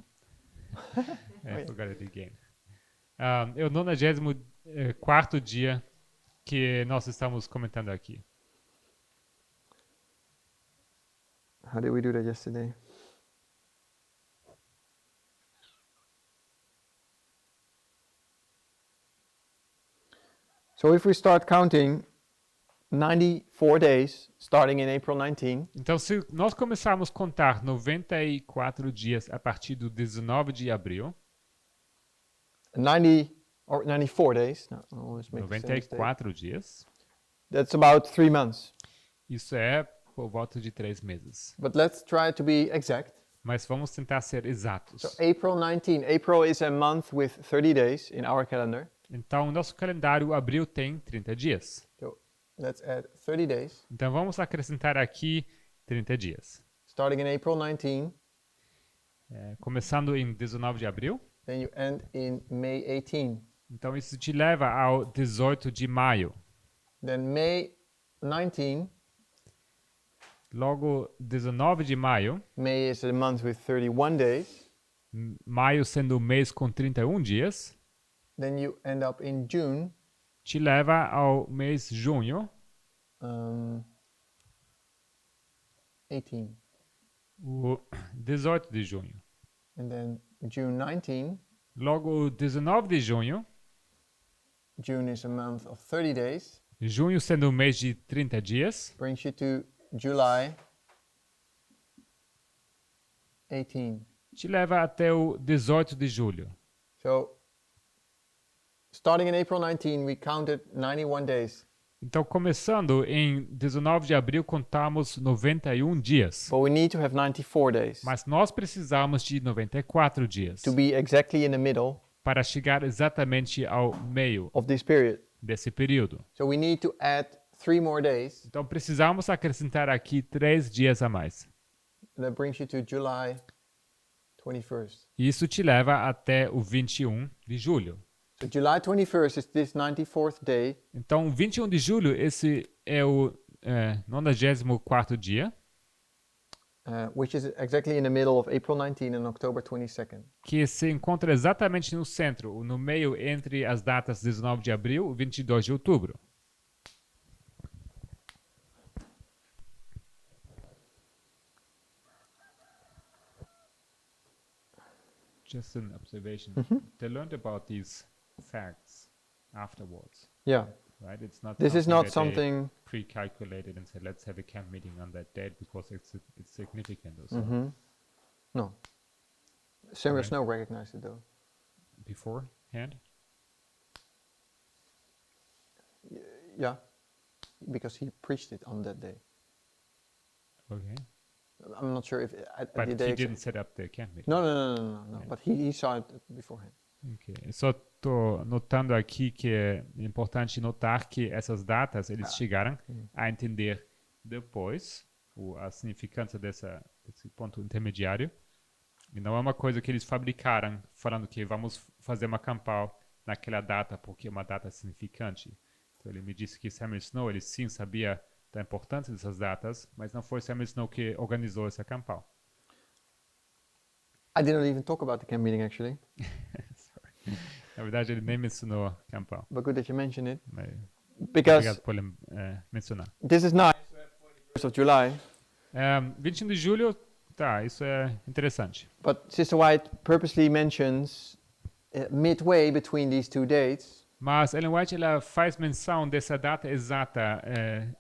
Speaker 2: é? I forgot it again. É o 94º dia que nós estamos comentando aqui.
Speaker 1: How did we do that yesterday? So if we start counting 94 days starting in April 19,
Speaker 2: Então, se nós começarmos a contar 94 dias a partir do 19 de abril,
Speaker 1: 90 or 94 days, no, I always make the same mistake.
Speaker 2: 94 dias,
Speaker 1: That's about 3 months.
Speaker 2: isso é por volta de 3 meses.
Speaker 1: But let's try to be exact.
Speaker 2: Mas vamos tentar ser exatos.
Speaker 1: So April 19, April is a month with 30 days in our calendar.
Speaker 2: Então, nosso calendário abril tem 30 dias.
Speaker 1: So let's add 30 days.
Speaker 2: Então, vamos acrescentar aqui 30 dias.
Speaker 1: Starting in April 19,
Speaker 2: Começando em 19 de abril.
Speaker 1: then you end in May 18.
Speaker 2: Então, isso te leva ao 18 de maio.
Speaker 1: Then May 19,
Speaker 2: Logo, 19 de maio,
Speaker 1: May is a month with 31 days.
Speaker 2: maio sendo o mês com 31 dias,
Speaker 1: Then you end up in June,
Speaker 2: te leva ao mês junho,
Speaker 1: 18.
Speaker 2: o 18 de junho.
Speaker 1: And then June 19,
Speaker 2: Logo, 19 de junho,
Speaker 1: June is a month of 30 days,
Speaker 2: junho sendo o mês de 30 dias,
Speaker 1: brings you to July 18.
Speaker 2: te leva até o 18 de julho.
Speaker 1: So, starting in April 19, we counted 91 days.
Speaker 2: Então, começando em 19 de abril, contamos 91 dias.
Speaker 1: But we need to have 94 days
Speaker 2: Mas nós precisamos de 94 dias
Speaker 1: to be exactly in the middle
Speaker 2: para chegar exatamente ao meio
Speaker 1: of this period.
Speaker 2: desse período.
Speaker 1: So we need to add 3 more days.
Speaker 2: Então, precisamos acrescentar aqui 3 dias a mais.
Speaker 1: That brings you to July 21st.
Speaker 2: Isso te leva até o 21 de julho.
Speaker 1: So July 21st is this 94th day.
Speaker 2: Então, 21 de julho, esse é o 94º dia,
Speaker 1: Which is exactly in the middle of April 19 and October 22nd.
Speaker 2: que se encontra exatamente no centro, no meio entre as datas 19 de abril e 22 de outubro. Just an observation. They learned about these facts afterwards,
Speaker 1: Yeah.
Speaker 2: right? It's not
Speaker 1: This is not
Speaker 2: that they
Speaker 1: something.
Speaker 2: pre-calculated and said, let's have a camp meeting on that date because it's significant or so.
Speaker 1: No. Samuel
Speaker 2: Okay.
Speaker 1: Snow recognized it though.
Speaker 2: Beforehand?
Speaker 1: Yeah. Because he preached it on that day.
Speaker 2: Okay.
Speaker 1: I'm not sure if at
Speaker 2: But
Speaker 1: the
Speaker 2: he
Speaker 1: day.
Speaker 2: didn't set up the camp meeting.
Speaker 1: No.
Speaker 2: Yeah.
Speaker 1: But he saw it beforehand.
Speaker 2: Ok. Só estou notando aqui que é importante notar que essas datas eles chegaram a entender depois a significância desse ponto intermediário. E não é uma coisa que eles fabricaram falando que vamos fazer uma campal naquela data porque é uma data significante. Então ele me disse que Samuel Snow ele sim sabia da importância dessas datas, mas não foi Samuel Snow que organizou essa campal.
Speaker 1: I didn't even talk about the camp meeting actually.
Speaker 2: Na verdade ele nem mencionou campal.
Speaker 1: But good that you mentioned it.
Speaker 2: Mas
Speaker 1: Because
Speaker 2: obrigado por mencionar.
Speaker 1: this is nice. 1st of July.
Speaker 2: 21 de julho, tá, isso é interessante.
Speaker 1: But Sister White purposely mentions midway between these two dates.
Speaker 2: Mas Ellen White ela faz menção dessa data exata,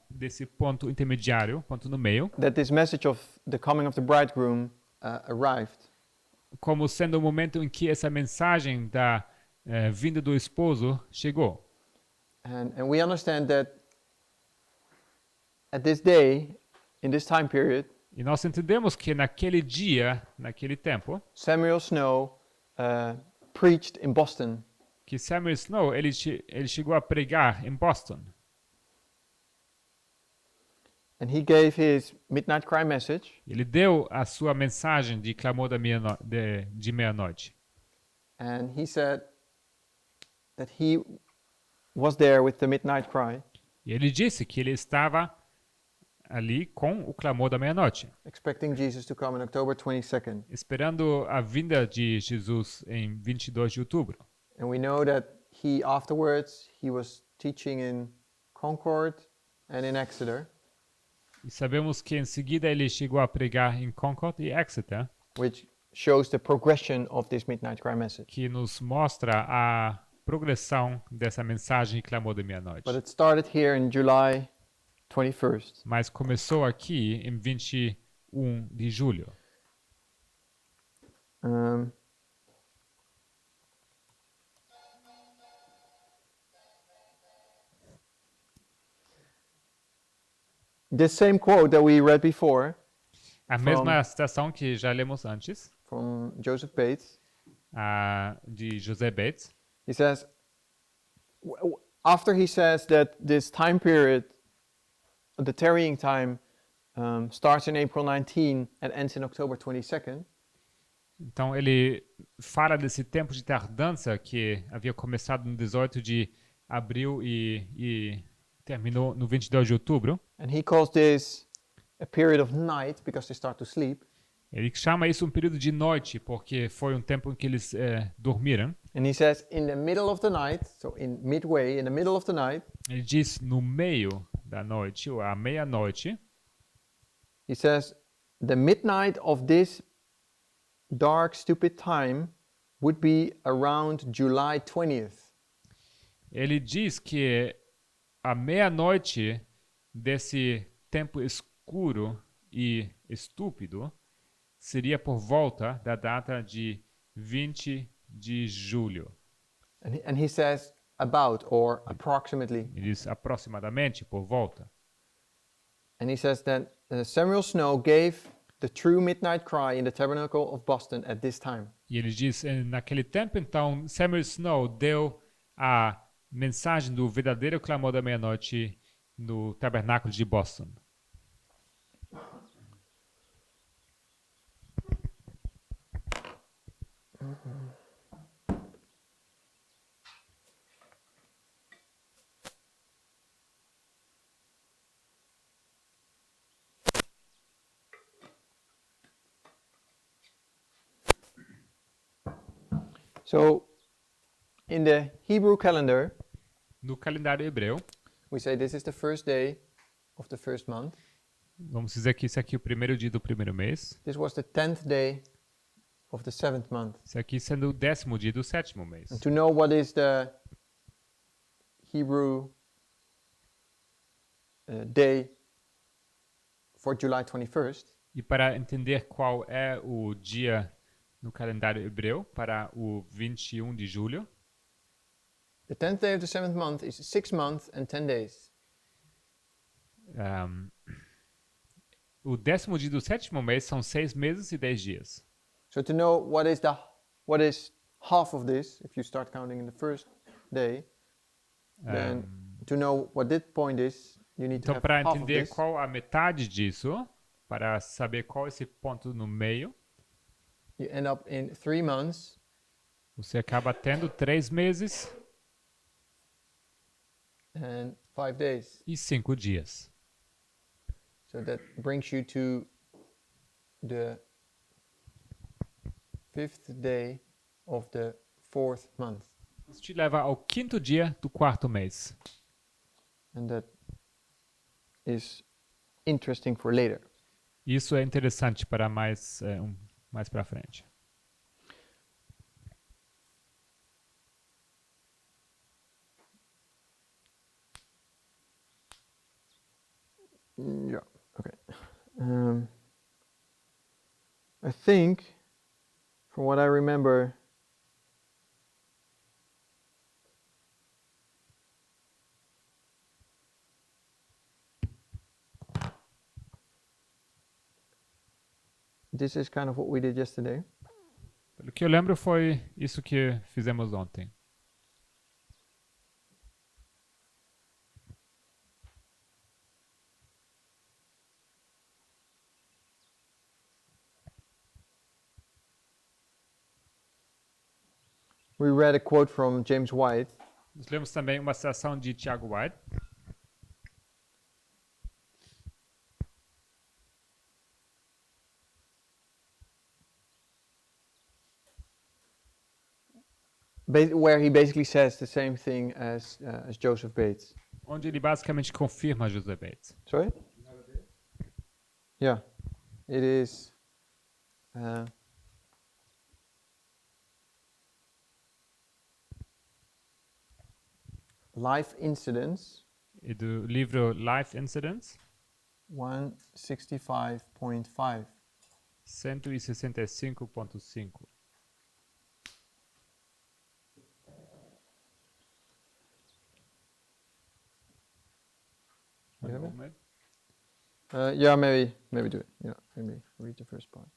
Speaker 2: desse ponto intermediário, ponto no meio,
Speaker 1: That this message of the coming of the bridegroom arrived.
Speaker 2: como sendo o momento em que essa mensagem da vinda do esposo chegou.
Speaker 1: And we understand that at this day, in this time period,
Speaker 2: E nós entendemos que naquele dia, naquele tempo,
Speaker 1: Samuel Snow preached in Boston.
Speaker 2: que Samuel Snow ele chegou a pregar em Boston.
Speaker 1: And he gave his midnight cry message.
Speaker 2: Ele deu a sua mensagem de clamor de meia-noite.
Speaker 1: And he said that he was there with the midnight cry,
Speaker 2: E ele disse que ele estava ali com o clamor da meia-noite,
Speaker 1: expecting Jesus to come on October 22nd.
Speaker 2: esperando a vinda de Jesus em 22 de outubro.
Speaker 1: And we know that afterwards he was teaching in Concord and in Exeter,
Speaker 2: E sabemos que em seguida ele chegou a pregar em Concord e Exeter,
Speaker 1: which shows the progression of this midnight cry message.
Speaker 2: que nos mostra a progressão dessa mensagem de clamor da meia-noite.
Speaker 1: But it started here in July 21st.
Speaker 2: Mas começou aqui em 21 de julho.
Speaker 1: This same quote that we read before
Speaker 2: A mesma citação que já lemos antes,
Speaker 1: from Joseph Bates,
Speaker 2: de José Bates,
Speaker 1: he says, after he says that this time period, the tarrying time, starts in April 19 and ends in October 22nd,
Speaker 2: então ele fala desse tempo de tardança que havia começado no 18 de abril e terminou no 22 de outubro.
Speaker 1: and he calls this a period of night because they start to sleep.
Speaker 2: Ele chama isso um período de noite, porque foi um tempo em que eles dormiram.
Speaker 1: And he says, in the middle of the night, so in midway, in the middle of the night,
Speaker 2: Ele diz no meio da noite, ou à meia-noite,
Speaker 1: he says, the midnight of this dark, stupid time would be around July 20th.
Speaker 2: ele diz que a meia-noite desse tempo escuro e estúpido seria por volta da data de 20 de julho.
Speaker 1: And he says about or approximately.
Speaker 2: Ele diz aproximadamente por volta.
Speaker 1: And he says that Samuel Snow gave the true midnight cry in the tabernacle of Boston at this time.
Speaker 2: E ele diz, naquele tempo, então, Samuel Snow deu a mensagem do verdadeiro clamor da meia-noite no tabernáculo de Boston.
Speaker 1: So, in the Hebrew calendar,
Speaker 2: No calendário hebreu,
Speaker 1: we say this is the first day of the first month.
Speaker 2: vamos dizer que esse aqui é o primeiro dia do primeiro mês.
Speaker 1: This was the 10th day of the 7th month.
Speaker 2: Esse aqui sendo o 10º dia do 7º mês.
Speaker 1: And to know what is the Hebrew day for July 21st,
Speaker 2: E para entender qual é o dia no calendário hebreu para o 21 de julho,
Speaker 1: the 10th day of the 7th month is 6 months and 10 days.
Speaker 2: O 10º dia do 7º mês são 6 meses e 10 dias.
Speaker 1: So to know what is half of this, if you start counting in the first day, then to know what that point is, you need to
Speaker 2: Então,
Speaker 1: have
Speaker 2: para
Speaker 1: half of
Speaker 2: entender
Speaker 1: this.
Speaker 2: qual a metade disso, para saber qual esse ponto no meio,
Speaker 1: You end up in 3 months
Speaker 2: você acaba tendo 3 meses
Speaker 1: and 5 days.
Speaker 2: e 5 dias.
Speaker 1: So that brings you to the 5th day of the 4th month.
Speaker 2: Isso te leva ao 5º dia do 4º mês.
Speaker 1: And that is interesting for later.
Speaker 2: Isso é interessante para mais para frente.
Speaker 1: Yeah, okay. I think, from what I remember, this is kind of what we did yesterday.
Speaker 2: Pelo que eu lembro, foi isso que fizemos ontem.
Speaker 1: We read a quote from James White.
Speaker 2: Nós lemos também uma citação de Tiago White.
Speaker 1: Where he basically says the same thing as Joseph Bates.
Speaker 2: Onde ele basicamente confirma José Bates.
Speaker 1: Sorry? Yeah, it is. Life Incidents,
Speaker 2: E do livro Life Incidents,
Speaker 1: 165.5.
Speaker 2: 165.5.
Speaker 1: You have it? Yeah, maybe do it. Yeah, maybe read the first part.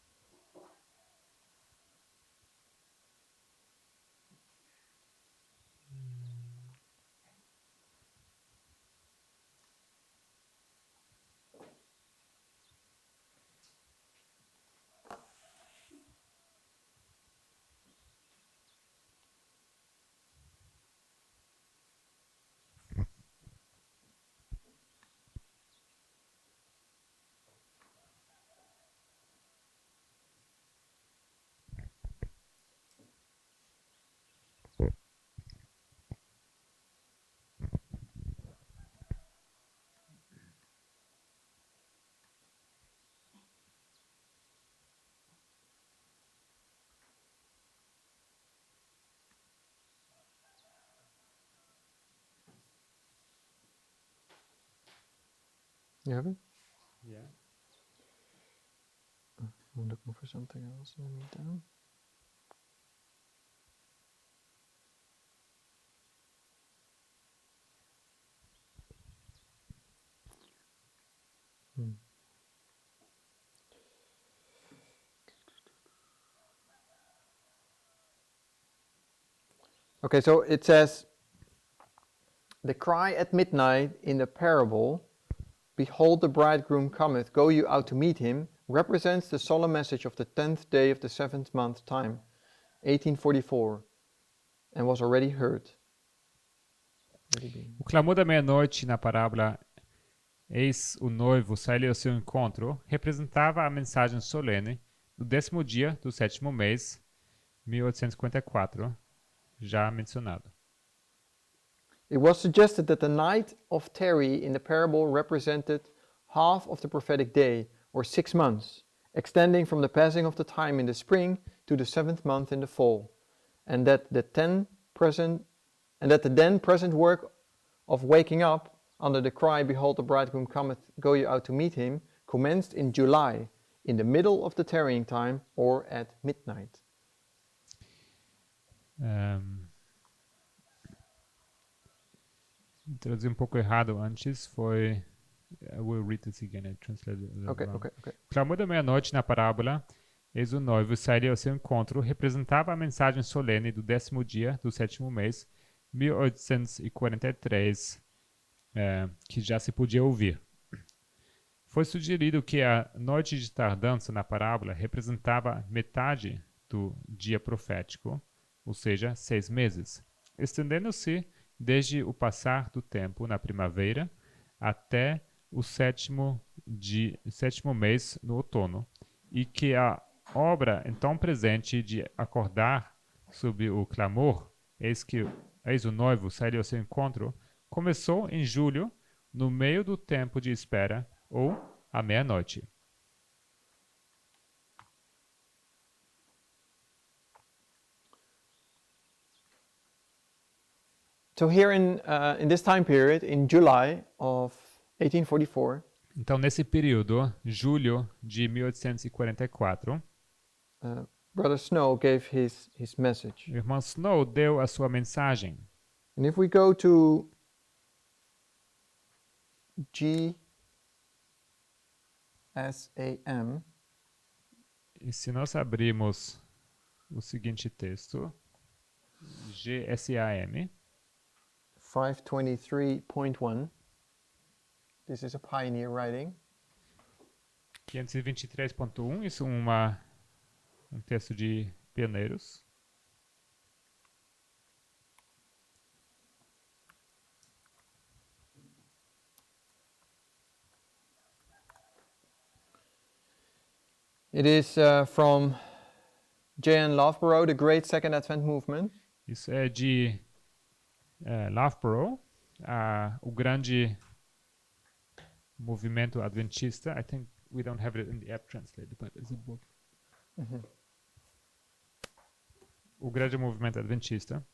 Speaker 1: You have it?
Speaker 2: Yeah.
Speaker 1: I'm looking for something else in the meantime. Okay, so it says, the cry at midnight in the parable, behold the bridegroom cometh, go you out to meet him, represents the solemn message of the 10th day of the 7th month time, 1844, and was already heard.
Speaker 2: O clamor da meia-noite na parábola Eis o noivo sai ao seu encontro representava a mensagem solene do 10º dia do 7º mês, 1854, já mencionado.
Speaker 1: It was suggested that the night of tarry in the parable represented half of the prophetic day, or 6 months, extending from the passing of the time in the spring to the 7th month in the fall, and that the then present work of waking up under the cry, behold the bridegroom cometh, go you out to meet him, commenced in July, in the middle of the tarrying time, or at midnight.
Speaker 2: Traduzi um pouco errado antes, foi... I will read this again, I translated it
Speaker 1: Okay.
Speaker 2: O clamor da meia-noite na parábola, eis o noivo sairia ao seu encontro, representava a mensagem solene do 10º dia do 7º mês, 1843, que já se podia ouvir. Foi sugerido que a noite de tardança na parábola representava metade do dia profético, ou seja, 6 meses, estendendo-se desde o passar do tempo na primavera até o 7º mês no outono, e que a obra então presente de acordar sobre o clamor, eis o noivo saiu ao seu encontro, começou em julho, no meio do tempo de espera, ou à meia-noite.
Speaker 1: So here in this time period, in July of 1844,
Speaker 2: Então, nesse período, julho de 1844,
Speaker 1: Brother Snow gave his message.
Speaker 2: o irmão Snow deu a sua mensagem.
Speaker 1: And if we go to GSAM,
Speaker 2: E se nós abrirmos o seguinte texto, GSAM,
Speaker 1: 523.1. This is a pioneer writing.
Speaker 2: 523.1, isso é um texto de pioneiros.
Speaker 1: It is from J.N. Loughborough, the Great Second Advent Movement.
Speaker 2: Isso é de Loughborough, o grande movimento adventista. I think we don't have it in the app translated, but it's a book. O grande movimento adventista.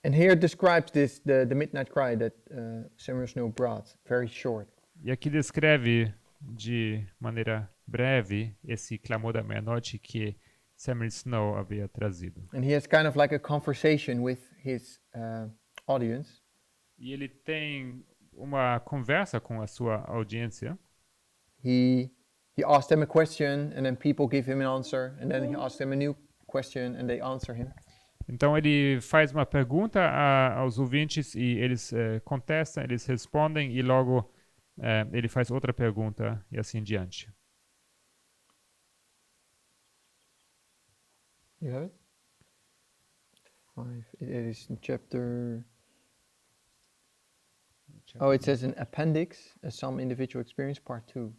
Speaker 1: And here it describes this, the midnight cry that Samuel Snow brought, very short.
Speaker 2: E aqui descreve de maneira breve esse clamor da meia-noite que Samuel Snow havia trazido.
Speaker 1: And he has kind of like a conversation with his audience.
Speaker 2: E ele tem uma conversa com a sua audiência.
Speaker 1: He asked them a question, and then people give him an answer, and then he asks them a new question, and they answer him.
Speaker 2: Então ele faz uma pergunta aos ouvintes e eles contestam, eles respondem e logo ele faz outra pergunta e assim diante.
Speaker 1: You have it? 5. It is in chapter. Oh, it says an appendix, some individual experience, part 2.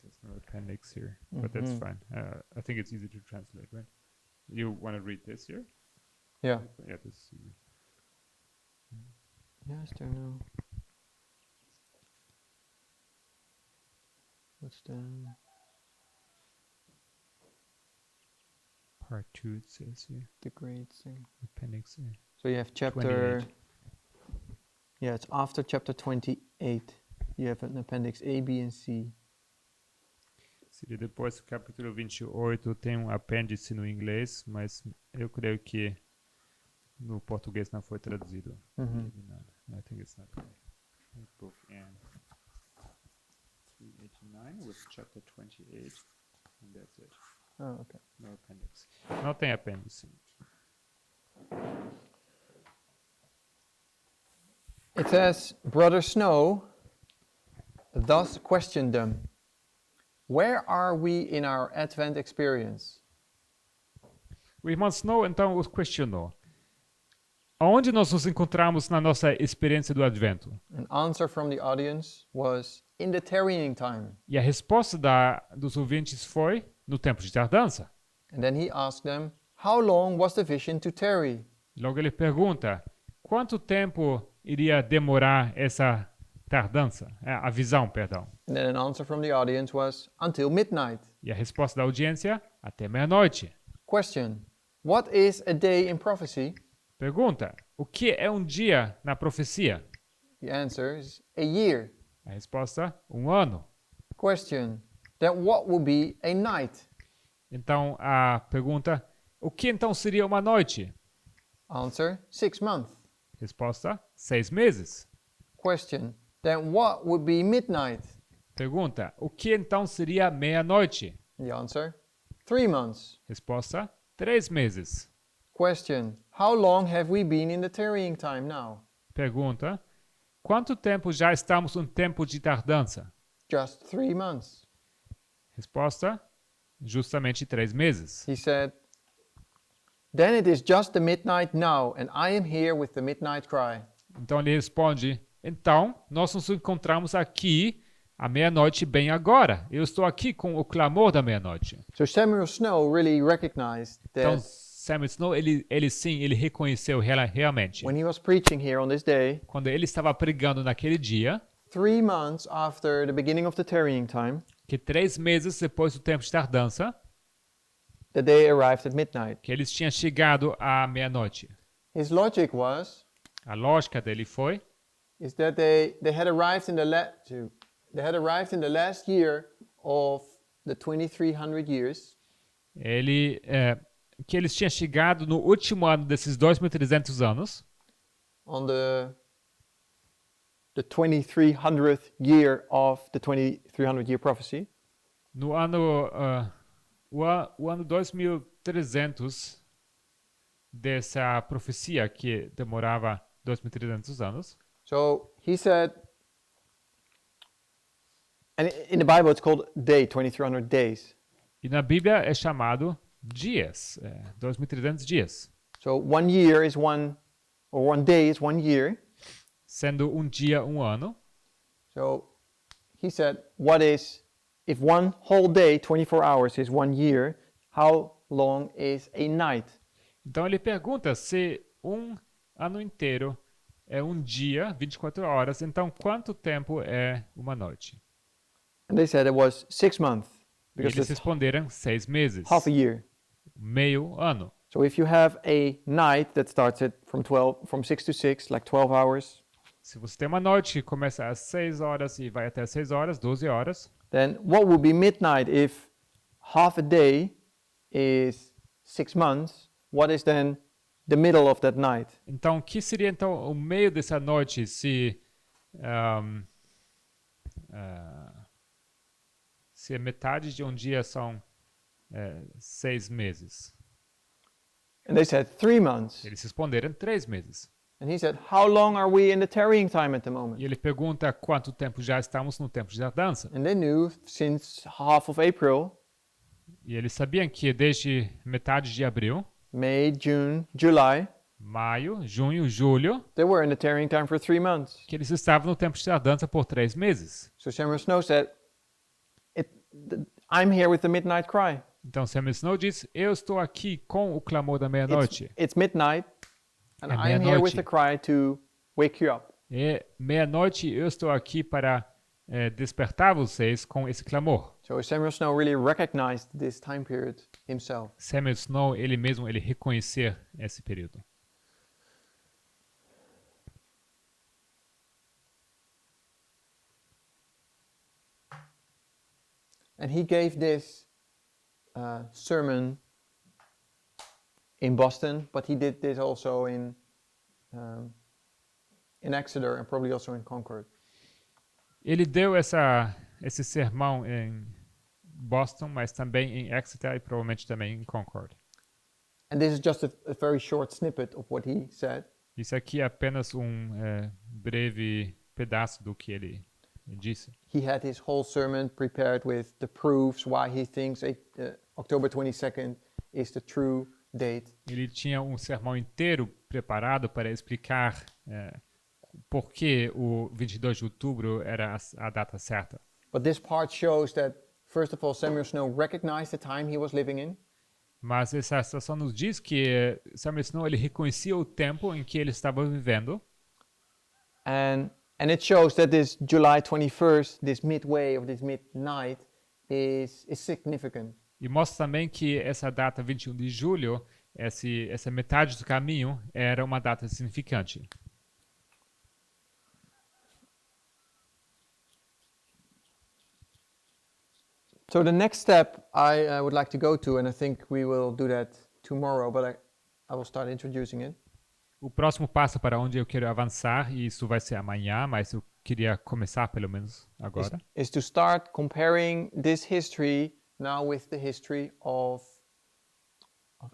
Speaker 2: There's no appendix here, but that's fine. I think it's easy to translate, right? You want to read this here?
Speaker 1: Yeah.
Speaker 2: Yeah, this is easy.
Speaker 1: Yes, there no. What's the
Speaker 2: Part 2 it says here.
Speaker 1: the great thing?
Speaker 2: Appendix A.
Speaker 1: So you have chapter.
Speaker 2: 28.
Speaker 1: Yeah, it's after chapter 28. You have an appendix A, B, and C.
Speaker 2: Seria depois do capítulo 28, tem um apêndice no inglês, mas eu creio que no português não foi traduzido. I think it's not there. Book and 389 with chapter 28, and that's it.
Speaker 1: Oh, okay.
Speaker 2: No appendix. Não tem apêndice.
Speaker 1: It says, Brother Snow thus questioned them, "Where are we in our Advent experience?"
Speaker 2: O irmão Snow então os questionou. Onde nós nos encontramos na nossa experiência do Advento?
Speaker 1: An answer from the audience was, "In the tarrying time."
Speaker 2: E a resposta dos ouvintes foi no tempo de tardança.
Speaker 1: And then he asked them, "How long was the vision to tarry?"
Speaker 2: Logo ele pergunta, quanto tempo iria demorar essa tardança? A visão, perdão.
Speaker 1: And then an answer from the audience was, "Until midnight."
Speaker 2: E a resposta da audiência, até meia-noite.
Speaker 1: Question, what is a day in prophecy?
Speaker 2: Pergunta, o que é um dia na profecia?
Speaker 1: The answer is a year.
Speaker 2: A resposta, um ano.
Speaker 1: Question, then what would be a night?
Speaker 2: Então a pergunta, o que então seria uma noite?
Speaker 1: Answer, 6 months.
Speaker 2: Resposta, 6 meses.
Speaker 1: Question, then what would be midnight?
Speaker 2: Pergunta, o que então seria meia-noite?
Speaker 1: The answer, 3 months.
Speaker 2: Resposta, 3 meses.
Speaker 1: Question, how long have we been in the tarrying time now?
Speaker 2: Pergunta, quanto tempo já estamos no tempo de tardança?
Speaker 1: Just 3 months.
Speaker 2: Resposta, justamente 3 meses.
Speaker 1: He said, then it is just the midnight now, and I am here with the midnight cry.
Speaker 2: Então ele responde, então nós nos encontramos aqui à meia-noite bem agora. Eu estou aqui com o clamor da meia-noite.
Speaker 1: So Samuel Snow really recognized
Speaker 2: Então
Speaker 1: that
Speaker 2: Samuel Snow, ele reconheceu realmente.
Speaker 1: when he was preaching here on this day,
Speaker 2: Quando ele estava pregando naquele dia,
Speaker 1: 3 months after the beginning of the tarrying time,
Speaker 2: que 3 meses depois do tempo de tardança,
Speaker 1: that they arrived at midnight.
Speaker 2: que eles tinham chegado à meia-noite.
Speaker 1: His logic was
Speaker 2: A lógica dele foi
Speaker 1: is that they had arrived in the last year of the 2300 years,
Speaker 2: que eles tinham chegado no último ano desses 2.300 anos,
Speaker 1: on the 2300th year of the 2300 year prophecy,
Speaker 2: no ano o ano 2300 dessa profecia que demorava 2.300 anos.
Speaker 1: so he said, and in the Bible it's called day, 2300 days.
Speaker 2: E na Bíblia é chamado dias, 2.300 dias.
Speaker 1: So 1 year is one, or 1 day is 1 year.
Speaker 2: Sendo um dia ano.
Speaker 1: So he said, what is, if one whole day, 24 hours, is 1 year, how long is a night?
Speaker 2: Então ele pergunta se um ano inteiro é um dia, 24 horas, então quanto tempo é uma noite?
Speaker 1: And they said it was 6 months,
Speaker 2: E
Speaker 1: because
Speaker 2: eles
Speaker 1: it's
Speaker 2: responderam 6 meses,
Speaker 1: half a year.
Speaker 2: meio ano.
Speaker 1: So if you have a night that starts at from 6 to 6, like 12 hours,
Speaker 2: Se você tem uma noite que começa às 6 horas e vai até às 6 horas, 12 horas,
Speaker 1: then what would be midnight if half a day is 6 months? What is then the middle of that night?
Speaker 2: então o que seria então o meio dessa noite se se a metade de um dia são 6 meses?
Speaker 1: And they said 3 months.
Speaker 2: Eles responderam 3 meses.
Speaker 1: And he said, how long are we in the tarrying time at the
Speaker 2: E
Speaker 1: moment?
Speaker 2: ele pergunta quanto tempo já estamos no tempo de dança.
Speaker 1: And they knew since half of April,
Speaker 2: E eles sabiam que desde metade de abril,
Speaker 1: May, June, July,
Speaker 2: maio, junho, julho,
Speaker 1: they were in the tarrying time for 3 months.
Speaker 2: que eles estavam no tempo de dança por 3 meses.
Speaker 1: So Samuel Snow said, I'm here with the midnight cry.
Speaker 2: Então Samuel Snow diz, eu estou aqui com o clamor da meia-noite.
Speaker 1: It's midnight, and
Speaker 2: É
Speaker 1: I'm here with
Speaker 2: meia-noite.
Speaker 1: the cry to wake you up.
Speaker 2: É meia-noite, eu estou aqui para despertar vocês com esse clamor.
Speaker 1: So Samuel Snow really recognized this time period himself.
Speaker 2: Samuel Snow, ele mesmo, ele reconhecer esse período.
Speaker 1: And he gave this sermon in Boston, but he did this also in Exeter and probably also in Concord.
Speaker 2: Ele deu esse sermão em Boston, mas também em Exeter e provavelmente também em Concord.
Speaker 1: And this is just a very short snippet of what he said.
Speaker 2: Isso aqui é apenas breve pedaço do que ele disse.
Speaker 1: He had his whole sermon prepared with the proofs why he thinks October 22nd is the true date.
Speaker 2: Ele tinha um sermão inteiro preparado para explicar por que o 22 de outubro era a data certa.
Speaker 1: But this part shows that, first of all, Samuel Snow recognized the time he was living in.
Speaker 2: Mas essa situação nos diz que Samuel Snow ele reconhecia o tempo em que ele estava vivendo.
Speaker 1: And it shows that this July 21st, this midway of this midnight, is significant.
Speaker 2: E mostra também que essa data 21 de julho, essa metade do caminho, era uma data significante.
Speaker 1: So the next step I would like to go to, and I think we will do that tomorrow, but I will start introducing it.
Speaker 2: O próximo passo para onde eu quero avançar, e isso vai ser amanhã, mas eu queria começar pelo menos agora,
Speaker 1: Is to start comparing this history now with the history of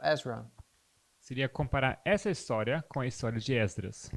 Speaker 1: Ezra.
Speaker 2: seria comparar essa história com a história de Esdras.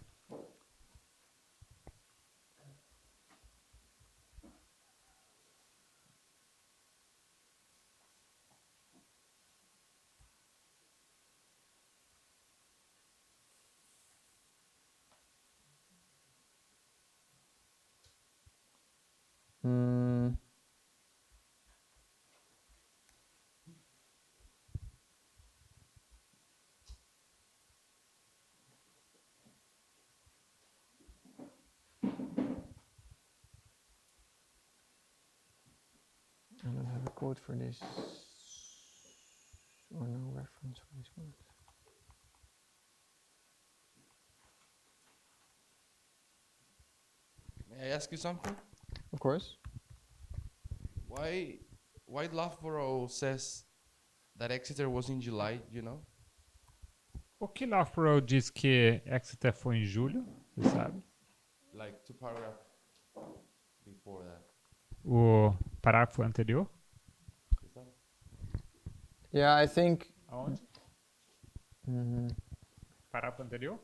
Speaker 1: I don't have a quote for this, or no reference for this one.
Speaker 5: May I ask you something?
Speaker 1: Of course.
Speaker 5: Why why Loughborough says that Exeter was in July, you know?
Speaker 2: Por que Loughborough diz que Exeter foi em julho? Você sabe?
Speaker 5: Like 2 paragraphs before that.
Speaker 2: O parágrafo anterior?
Speaker 5: Is that?
Speaker 1: Yeah, I think.
Speaker 2: Aonde? Parágrafo anterior?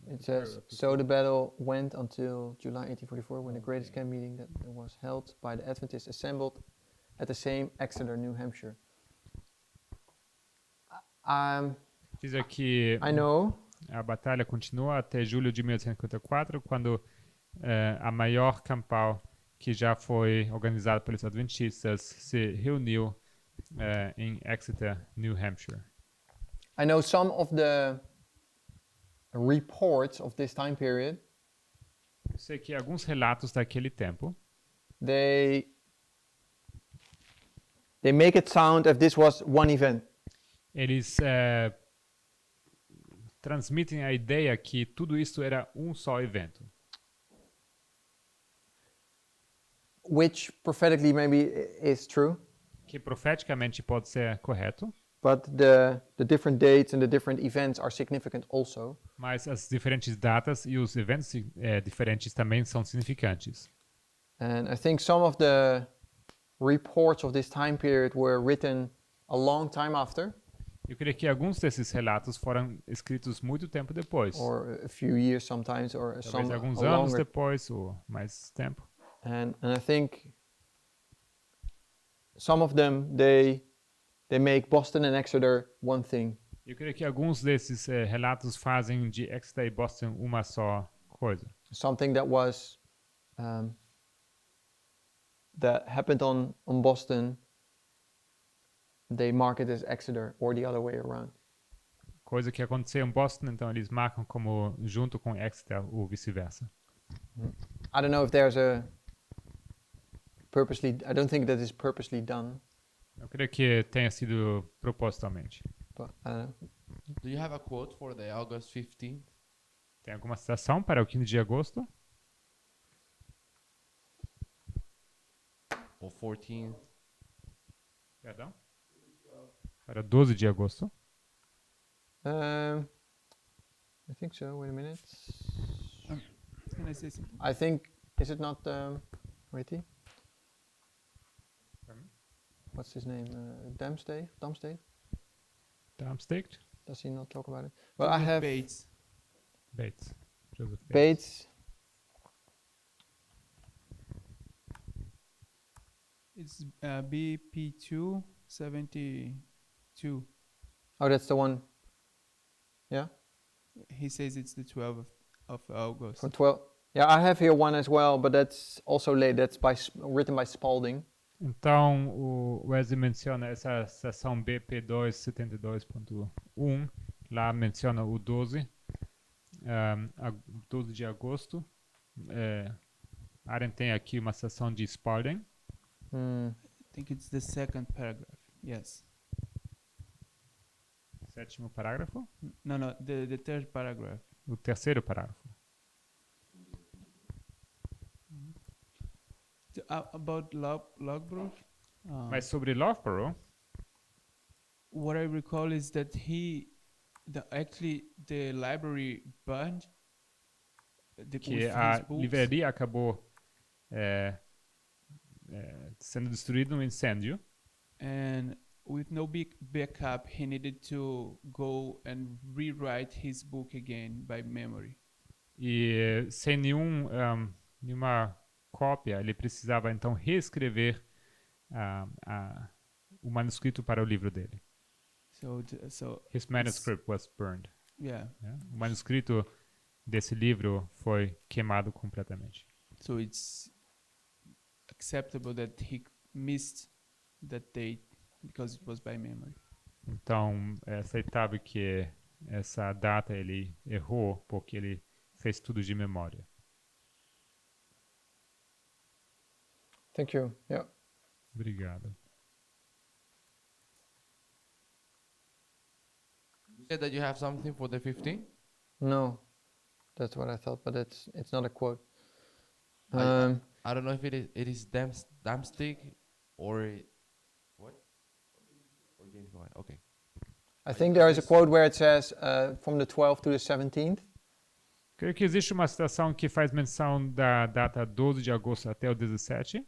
Speaker 1: It says, so the battle went until July 1844, when the greatest camp meeting that there was held by the Adventists assembled at the same Exeter, New Hampshire.
Speaker 2: Diz aqui,
Speaker 1: I know,
Speaker 2: a batalha continua até julho de 1854, quando a maior campal que já foi organizada pelos adventistas se reuniu em Exeter, New Hampshire.
Speaker 1: I know some of the reports of this time period,
Speaker 2: Eu sei que alguns relatos daquele tempo,
Speaker 1: they make it sound as this was one event.
Speaker 2: eles transmitem a ideia que tudo isso era um só evento.
Speaker 1: Which prophetically maybe is true,
Speaker 2: Que profeticamente pode ser correto,
Speaker 1: but the different dates and the different events are significant also.
Speaker 2: mas as diferentes datas e os eventos diferentes também são significantes.
Speaker 1: And I think some of the reports of this time period were written a long time after,
Speaker 2: Eu creio que alguns desses relatos foram escritos muito tempo depois.
Speaker 1: or a few years sometimes, or some
Speaker 2: Talvez alguns
Speaker 1: a
Speaker 2: anos
Speaker 1: longer.
Speaker 2: depois ou mais tempo.
Speaker 1: And I think some of them they make Boston and Exeter one thing.
Speaker 2: Eu creio que alguns desses relatos fazem de Exeter e Boston uma só coisa.
Speaker 1: Something that was that happened on Boston, they mark it as Exeter, or the other way around.
Speaker 2: Coisa que aconteceu em Boston, então eles marcam como junto com Exeter ou vice-versa.
Speaker 1: I don't know if there's a purposely. I don't think that is purposely done,
Speaker 2: Eu creio que tenha sido propositalmente.
Speaker 1: but I don't know.
Speaker 5: Do you have a quote for the August 15th?
Speaker 2: Tem alguma citação para o 15 de agosto?
Speaker 5: Or 14th?
Speaker 2: Perdão? Para 12 de agosto.
Speaker 1: I think so. Wait a minute.
Speaker 6: Can I say something?
Speaker 1: I think, is it not waity?
Speaker 2: Pardon?
Speaker 1: What's his name? Damstay?
Speaker 2: Darmstadt?
Speaker 1: Does he not talk about it? Well, I have
Speaker 6: Bates.
Speaker 2: Bates. Joseph Bates.
Speaker 1: Bates.
Speaker 6: It's BP 272.
Speaker 1: Oh, that's the one. Yeah,
Speaker 6: He says it's the 12th of August.
Speaker 1: from 12. Yeah, I have here one as well, but that's also late. That's written by Spalding.
Speaker 2: Então, o Wesley menciona essa seção BP2 72.1. Lá menciona o 12. 12 de agosto. Aren tem aqui uma seção de Spalding.
Speaker 6: I think it's the second paragraph. Yes.
Speaker 2: Sétimo parágrafo.
Speaker 6: No, the third paragraph.
Speaker 2: O terceiro parágrafo.
Speaker 6: About Loughborough,
Speaker 2: Mas sobre Loughborough,
Speaker 6: what I recall is that actually the library burned
Speaker 2: que
Speaker 6: with
Speaker 2: a
Speaker 6: his books,
Speaker 2: livraria acabou sendo destruída num incêndio.
Speaker 6: and with no big backup, he needed to go and rewrite his book again by memory.
Speaker 2: E sem nenhuma cópia, ele precisava então reescrever o manuscrito para o livro dele.
Speaker 6: So
Speaker 2: His manuscript was burned.
Speaker 6: yeah,
Speaker 2: Né? O manuscrito desse livro foi queimado completamente.
Speaker 6: so it's acceptable that he missed that date because it was by memory.
Speaker 2: Então, é aceitável que essa data ele errou porque ele fez tudo de memória.
Speaker 1: Thank you. Yeah.
Speaker 2: Obrigado.
Speaker 5: You said that you have something for the 15th?
Speaker 1: No. That's what I thought, but it's not a quote.
Speaker 5: I don't know if it is Damstig or what? Or James White. Okay.
Speaker 1: I think there is a quote where it says from the 12th to the 17th.
Speaker 2: Creio que existe uma citação que faz menção da data 12 de agosto até o 17.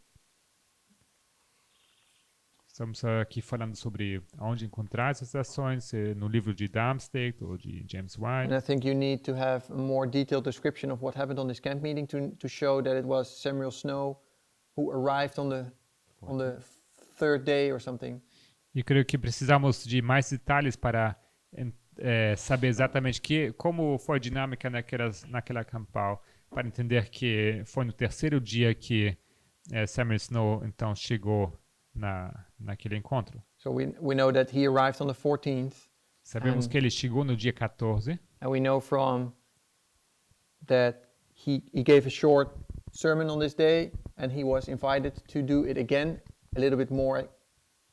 Speaker 2: Estamos aqui falando sobre onde encontrar essas citações, no livro de Darmstadt ou de James White.
Speaker 1: And I think you need to have a more detailed description of what happened on this camp meeting to show that it was Samuel Snow who arrived on the third day or something.
Speaker 2: E creio que precisamos de mais detalhes para saber exatamente como foi a dinâmica naquela campal, para entender que foi no terceiro dia que Samuel Snow então chegou naquele encontro.
Speaker 1: So we know that he arrived on the 14th.
Speaker 2: Sabemos que ele chegou no dia 14.
Speaker 1: And we know from that he gave a short sermon on this day, and he was invited to do it again, a little bit more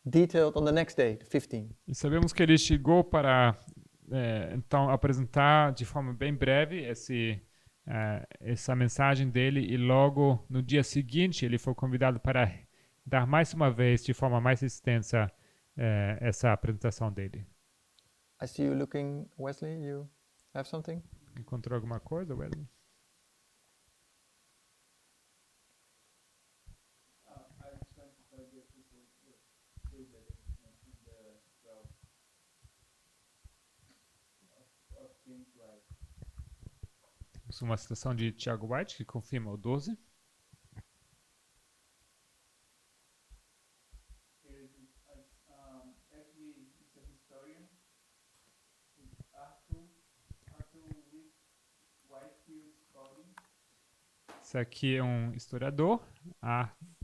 Speaker 1: detailed on the next day, the 15th.
Speaker 2: E sabemos que ele chegou para então apresentar de forma bem breve essa mensagem dele, e logo no dia seguinte ele foi convidado para dar mais uma vez de forma mais extensa essa apresentação dele.
Speaker 1: I see you looking, Wesley, you have something?
Speaker 2: Encontrou alguma coisa, Wesley? Temos uma citação de Tiago White que confirma o 12. Esse aqui é um historiador,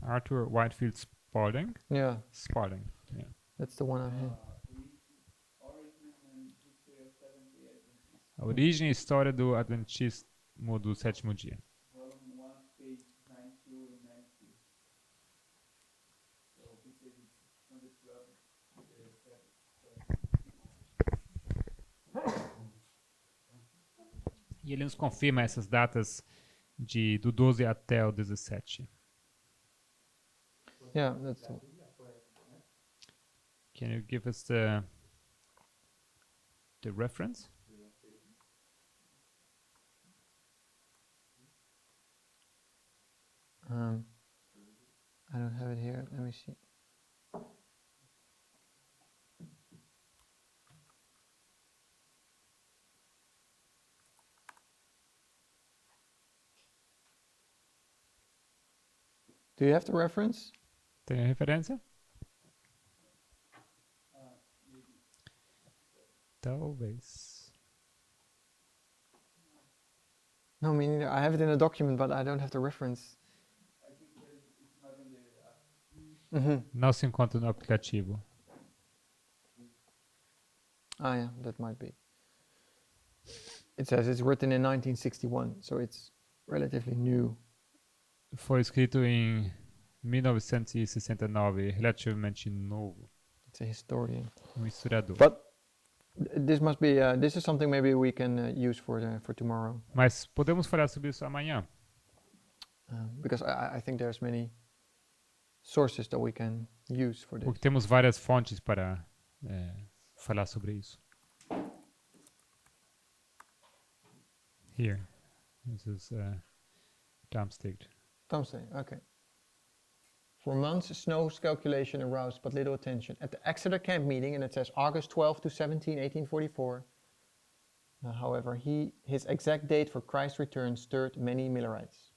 Speaker 2: Arthur Whitefield Spalding.
Speaker 1: Yeah,
Speaker 2: Spalding, yeah.
Speaker 1: that's the one I have.
Speaker 2: A origem e história do Adventismo do sétimo dia. E ele nos confirma essas datas do 12 até o 17.
Speaker 1: Yeah, that's the
Speaker 2: Can you give us the reference?
Speaker 1: I don't have it here. Let me see. Do you have the reference?
Speaker 2: Tem a referência? Talvez.
Speaker 1: No, me neither. I have it in a document, but I don't have the reference.
Speaker 2: Não se encontra no aplicativo.
Speaker 1: Ah, yeah, that might be. It says it's written in 1961, so it's relatively new.
Speaker 2: Foi escrito em 1969, relativamente novo.
Speaker 1: It's a historian.
Speaker 2: Historiador.
Speaker 1: But this must be. This is something maybe we can use for tomorrow.
Speaker 2: Mas podemos falar sobre isso amanhã.
Speaker 1: Because I think there's many sources that we can use for this.
Speaker 2: Porque temos várias fontes para falar sobre isso. Here. This is Darmstadt.
Speaker 1: Thursday, okay. For months, Snow's calculation aroused but little attention. At the Exeter camp meeting, and it says August 12 to 17, 1844. However, his exact date for Christ's return stirred many Millerites.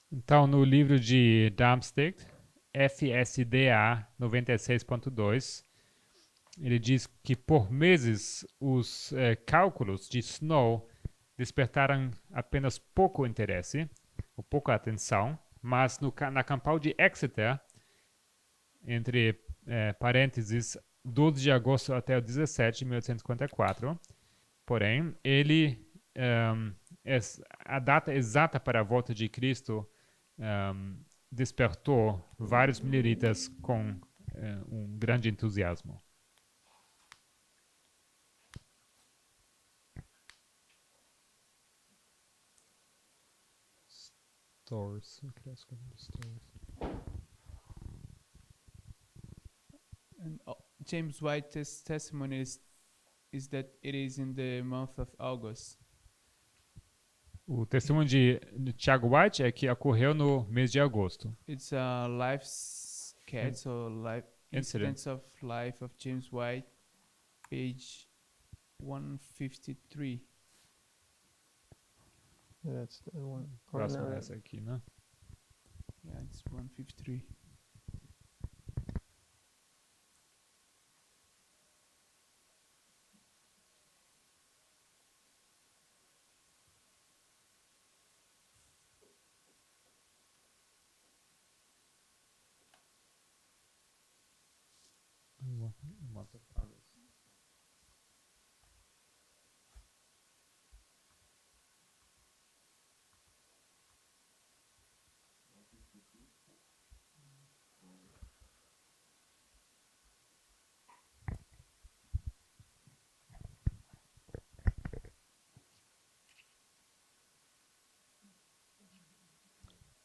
Speaker 2: Então, no livro de Darmstadt, FSDA 96.2, ele diz que por meses os cálculos de Snow despertaram apenas pouco interesse, ou pouca atenção, mas na campal de Exeter, entre parênteses, 12 de agosto até o 17 de 1854, porém, a data exata para a volta de Cristo despertou vários mileritas com um grande entusiasmo. stores. Eu queria escolher os stores.
Speaker 6: And James White's testimony is that it is in the month of August.
Speaker 2: O testemunho de Tiago White é que ocorreu no mês de agosto.
Speaker 6: It's a life sketch or life
Speaker 2: Incident.
Speaker 6: incidents of life of James White, page 153.
Speaker 1: That's the one.
Speaker 2: Próximo é essa aqui, né?
Speaker 6: Yeah, it's 153.
Speaker 2: Month of August.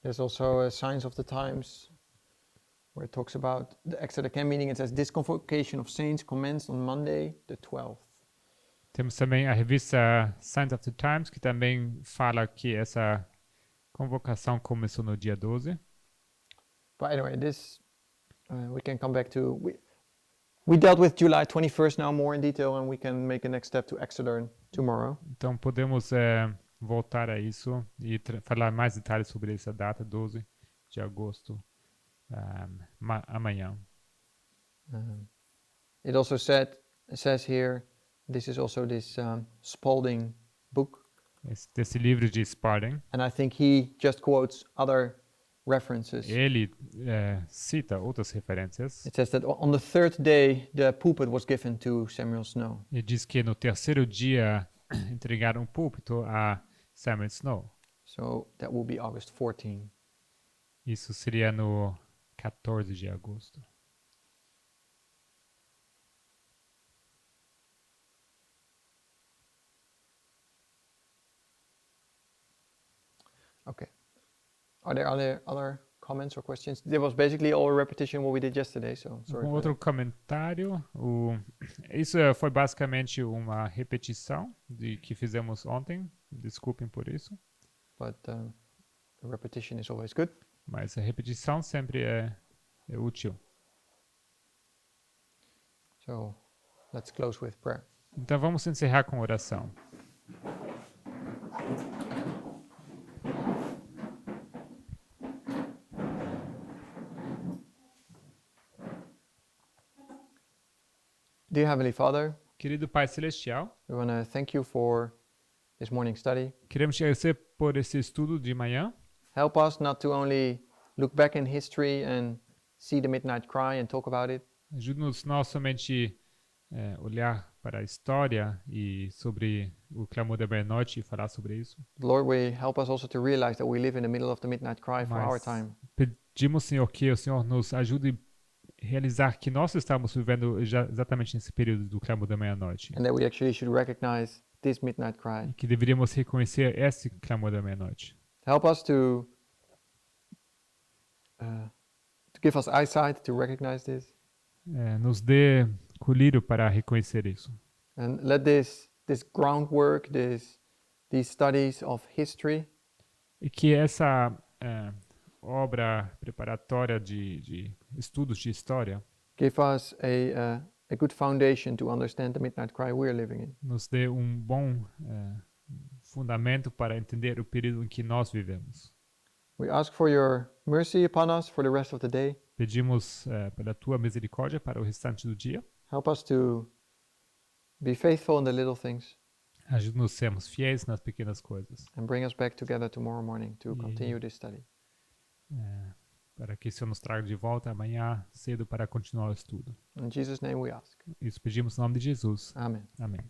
Speaker 1: There's also Signs of the Times, where it talks about the Acts of the Camp meeting. It says, this convocation of saints commenced on Monday, the 12th.
Speaker 2: Temos também a revista Signs of the Times, que também fala que essa convocação começou no dia 12.
Speaker 1: But anyway, this we can come back to. We dealt with July 21st now more in detail, and we can make a next step to Exeter tomorrow.
Speaker 2: Então podemos voltar a isso e falar mais detalhes sobre essa data, 12 de agosto, amanhã.
Speaker 1: It also says here, this is also this Spalding book,
Speaker 2: Desse livro de Spalding,
Speaker 1: and I think he just quotes other references.
Speaker 2: ele cita outras referências.
Speaker 1: It says that on the third day, the pulpit was given to Samuel Snow.
Speaker 2: E diz que no terceiro dia entregaram um púlpito a Samuel Snow.
Speaker 1: So that will be August 14.
Speaker 2: Isso seria no 14 de agosto.
Speaker 1: Okay. Are there other comments or questions? There was basically all a repetition what we did yesterday, so sorry.
Speaker 2: Um
Speaker 1: for
Speaker 2: outro
Speaker 1: that.
Speaker 2: comentário, isso foi basicamente uma repetição de que fizemos ontem. Desculpem por isso,
Speaker 1: But a repetition is always good.
Speaker 2: mas a repetição sempre é útil.
Speaker 1: So let's close with prayer.
Speaker 2: Então vamos encerrar com oração.
Speaker 1: Dear Heavenly Father,
Speaker 2: Querido Pai Celestial,
Speaker 1: we want to thank you for this morning study.
Speaker 2: queremos te agradecer por esse estudo de manhã.
Speaker 1: Help us not to only look back in history and see the midnight cry and talk about it,
Speaker 2: Ajude-nos não somente olhar para a história e sobre o clamor da meia-noite e falar sobre isso,
Speaker 1: but Lord, help us also to realize that we live in the middle of the midnight cry for our
Speaker 2: mas
Speaker 1: time.
Speaker 2: pedimos, Senhor, que o Senhor nos ajude a realizar que nós estamos vivendo exatamente nesse período do clamor da meia-noite.
Speaker 1: And that we actually should recognize this midnight cry.
Speaker 2: E que deveríamos reconhecer esse clamor da meia-noite.
Speaker 1: Help us to give us eyesight to recognize this,
Speaker 2: Nos dê colírio para reconhecer isso.
Speaker 1: and let this groundwork, these studies of history,
Speaker 2: E que essa obra preparatória de estudos de história
Speaker 1: give us a good foundation to understand the midnight cry we're living in.
Speaker 2: nos dê bom fundamento para entender o período em que nós vivemos.
Speaker 1: We ask for your mercy upon us for the rest of the day.
Speaker 2: Pedimos pela tua misericórdia para o restante do dia.
Speaker 1: Help us to be faithful in the little things
Speaker 2: Ajude-nos a sermos fiéis nas pequenas coisas.
Speaker 1: and bring us back together tomorrow morning to continue this study.
Speaker 2: Para que o Senhor nos traga de volta amanhã cedo para continuar o estudo.
Speaker 1: In Jesus' name we ask.
Speaker 2: Isso pedimos no nome de Jesus.
Speaker 1: Amen.
Speaker 2: Amém.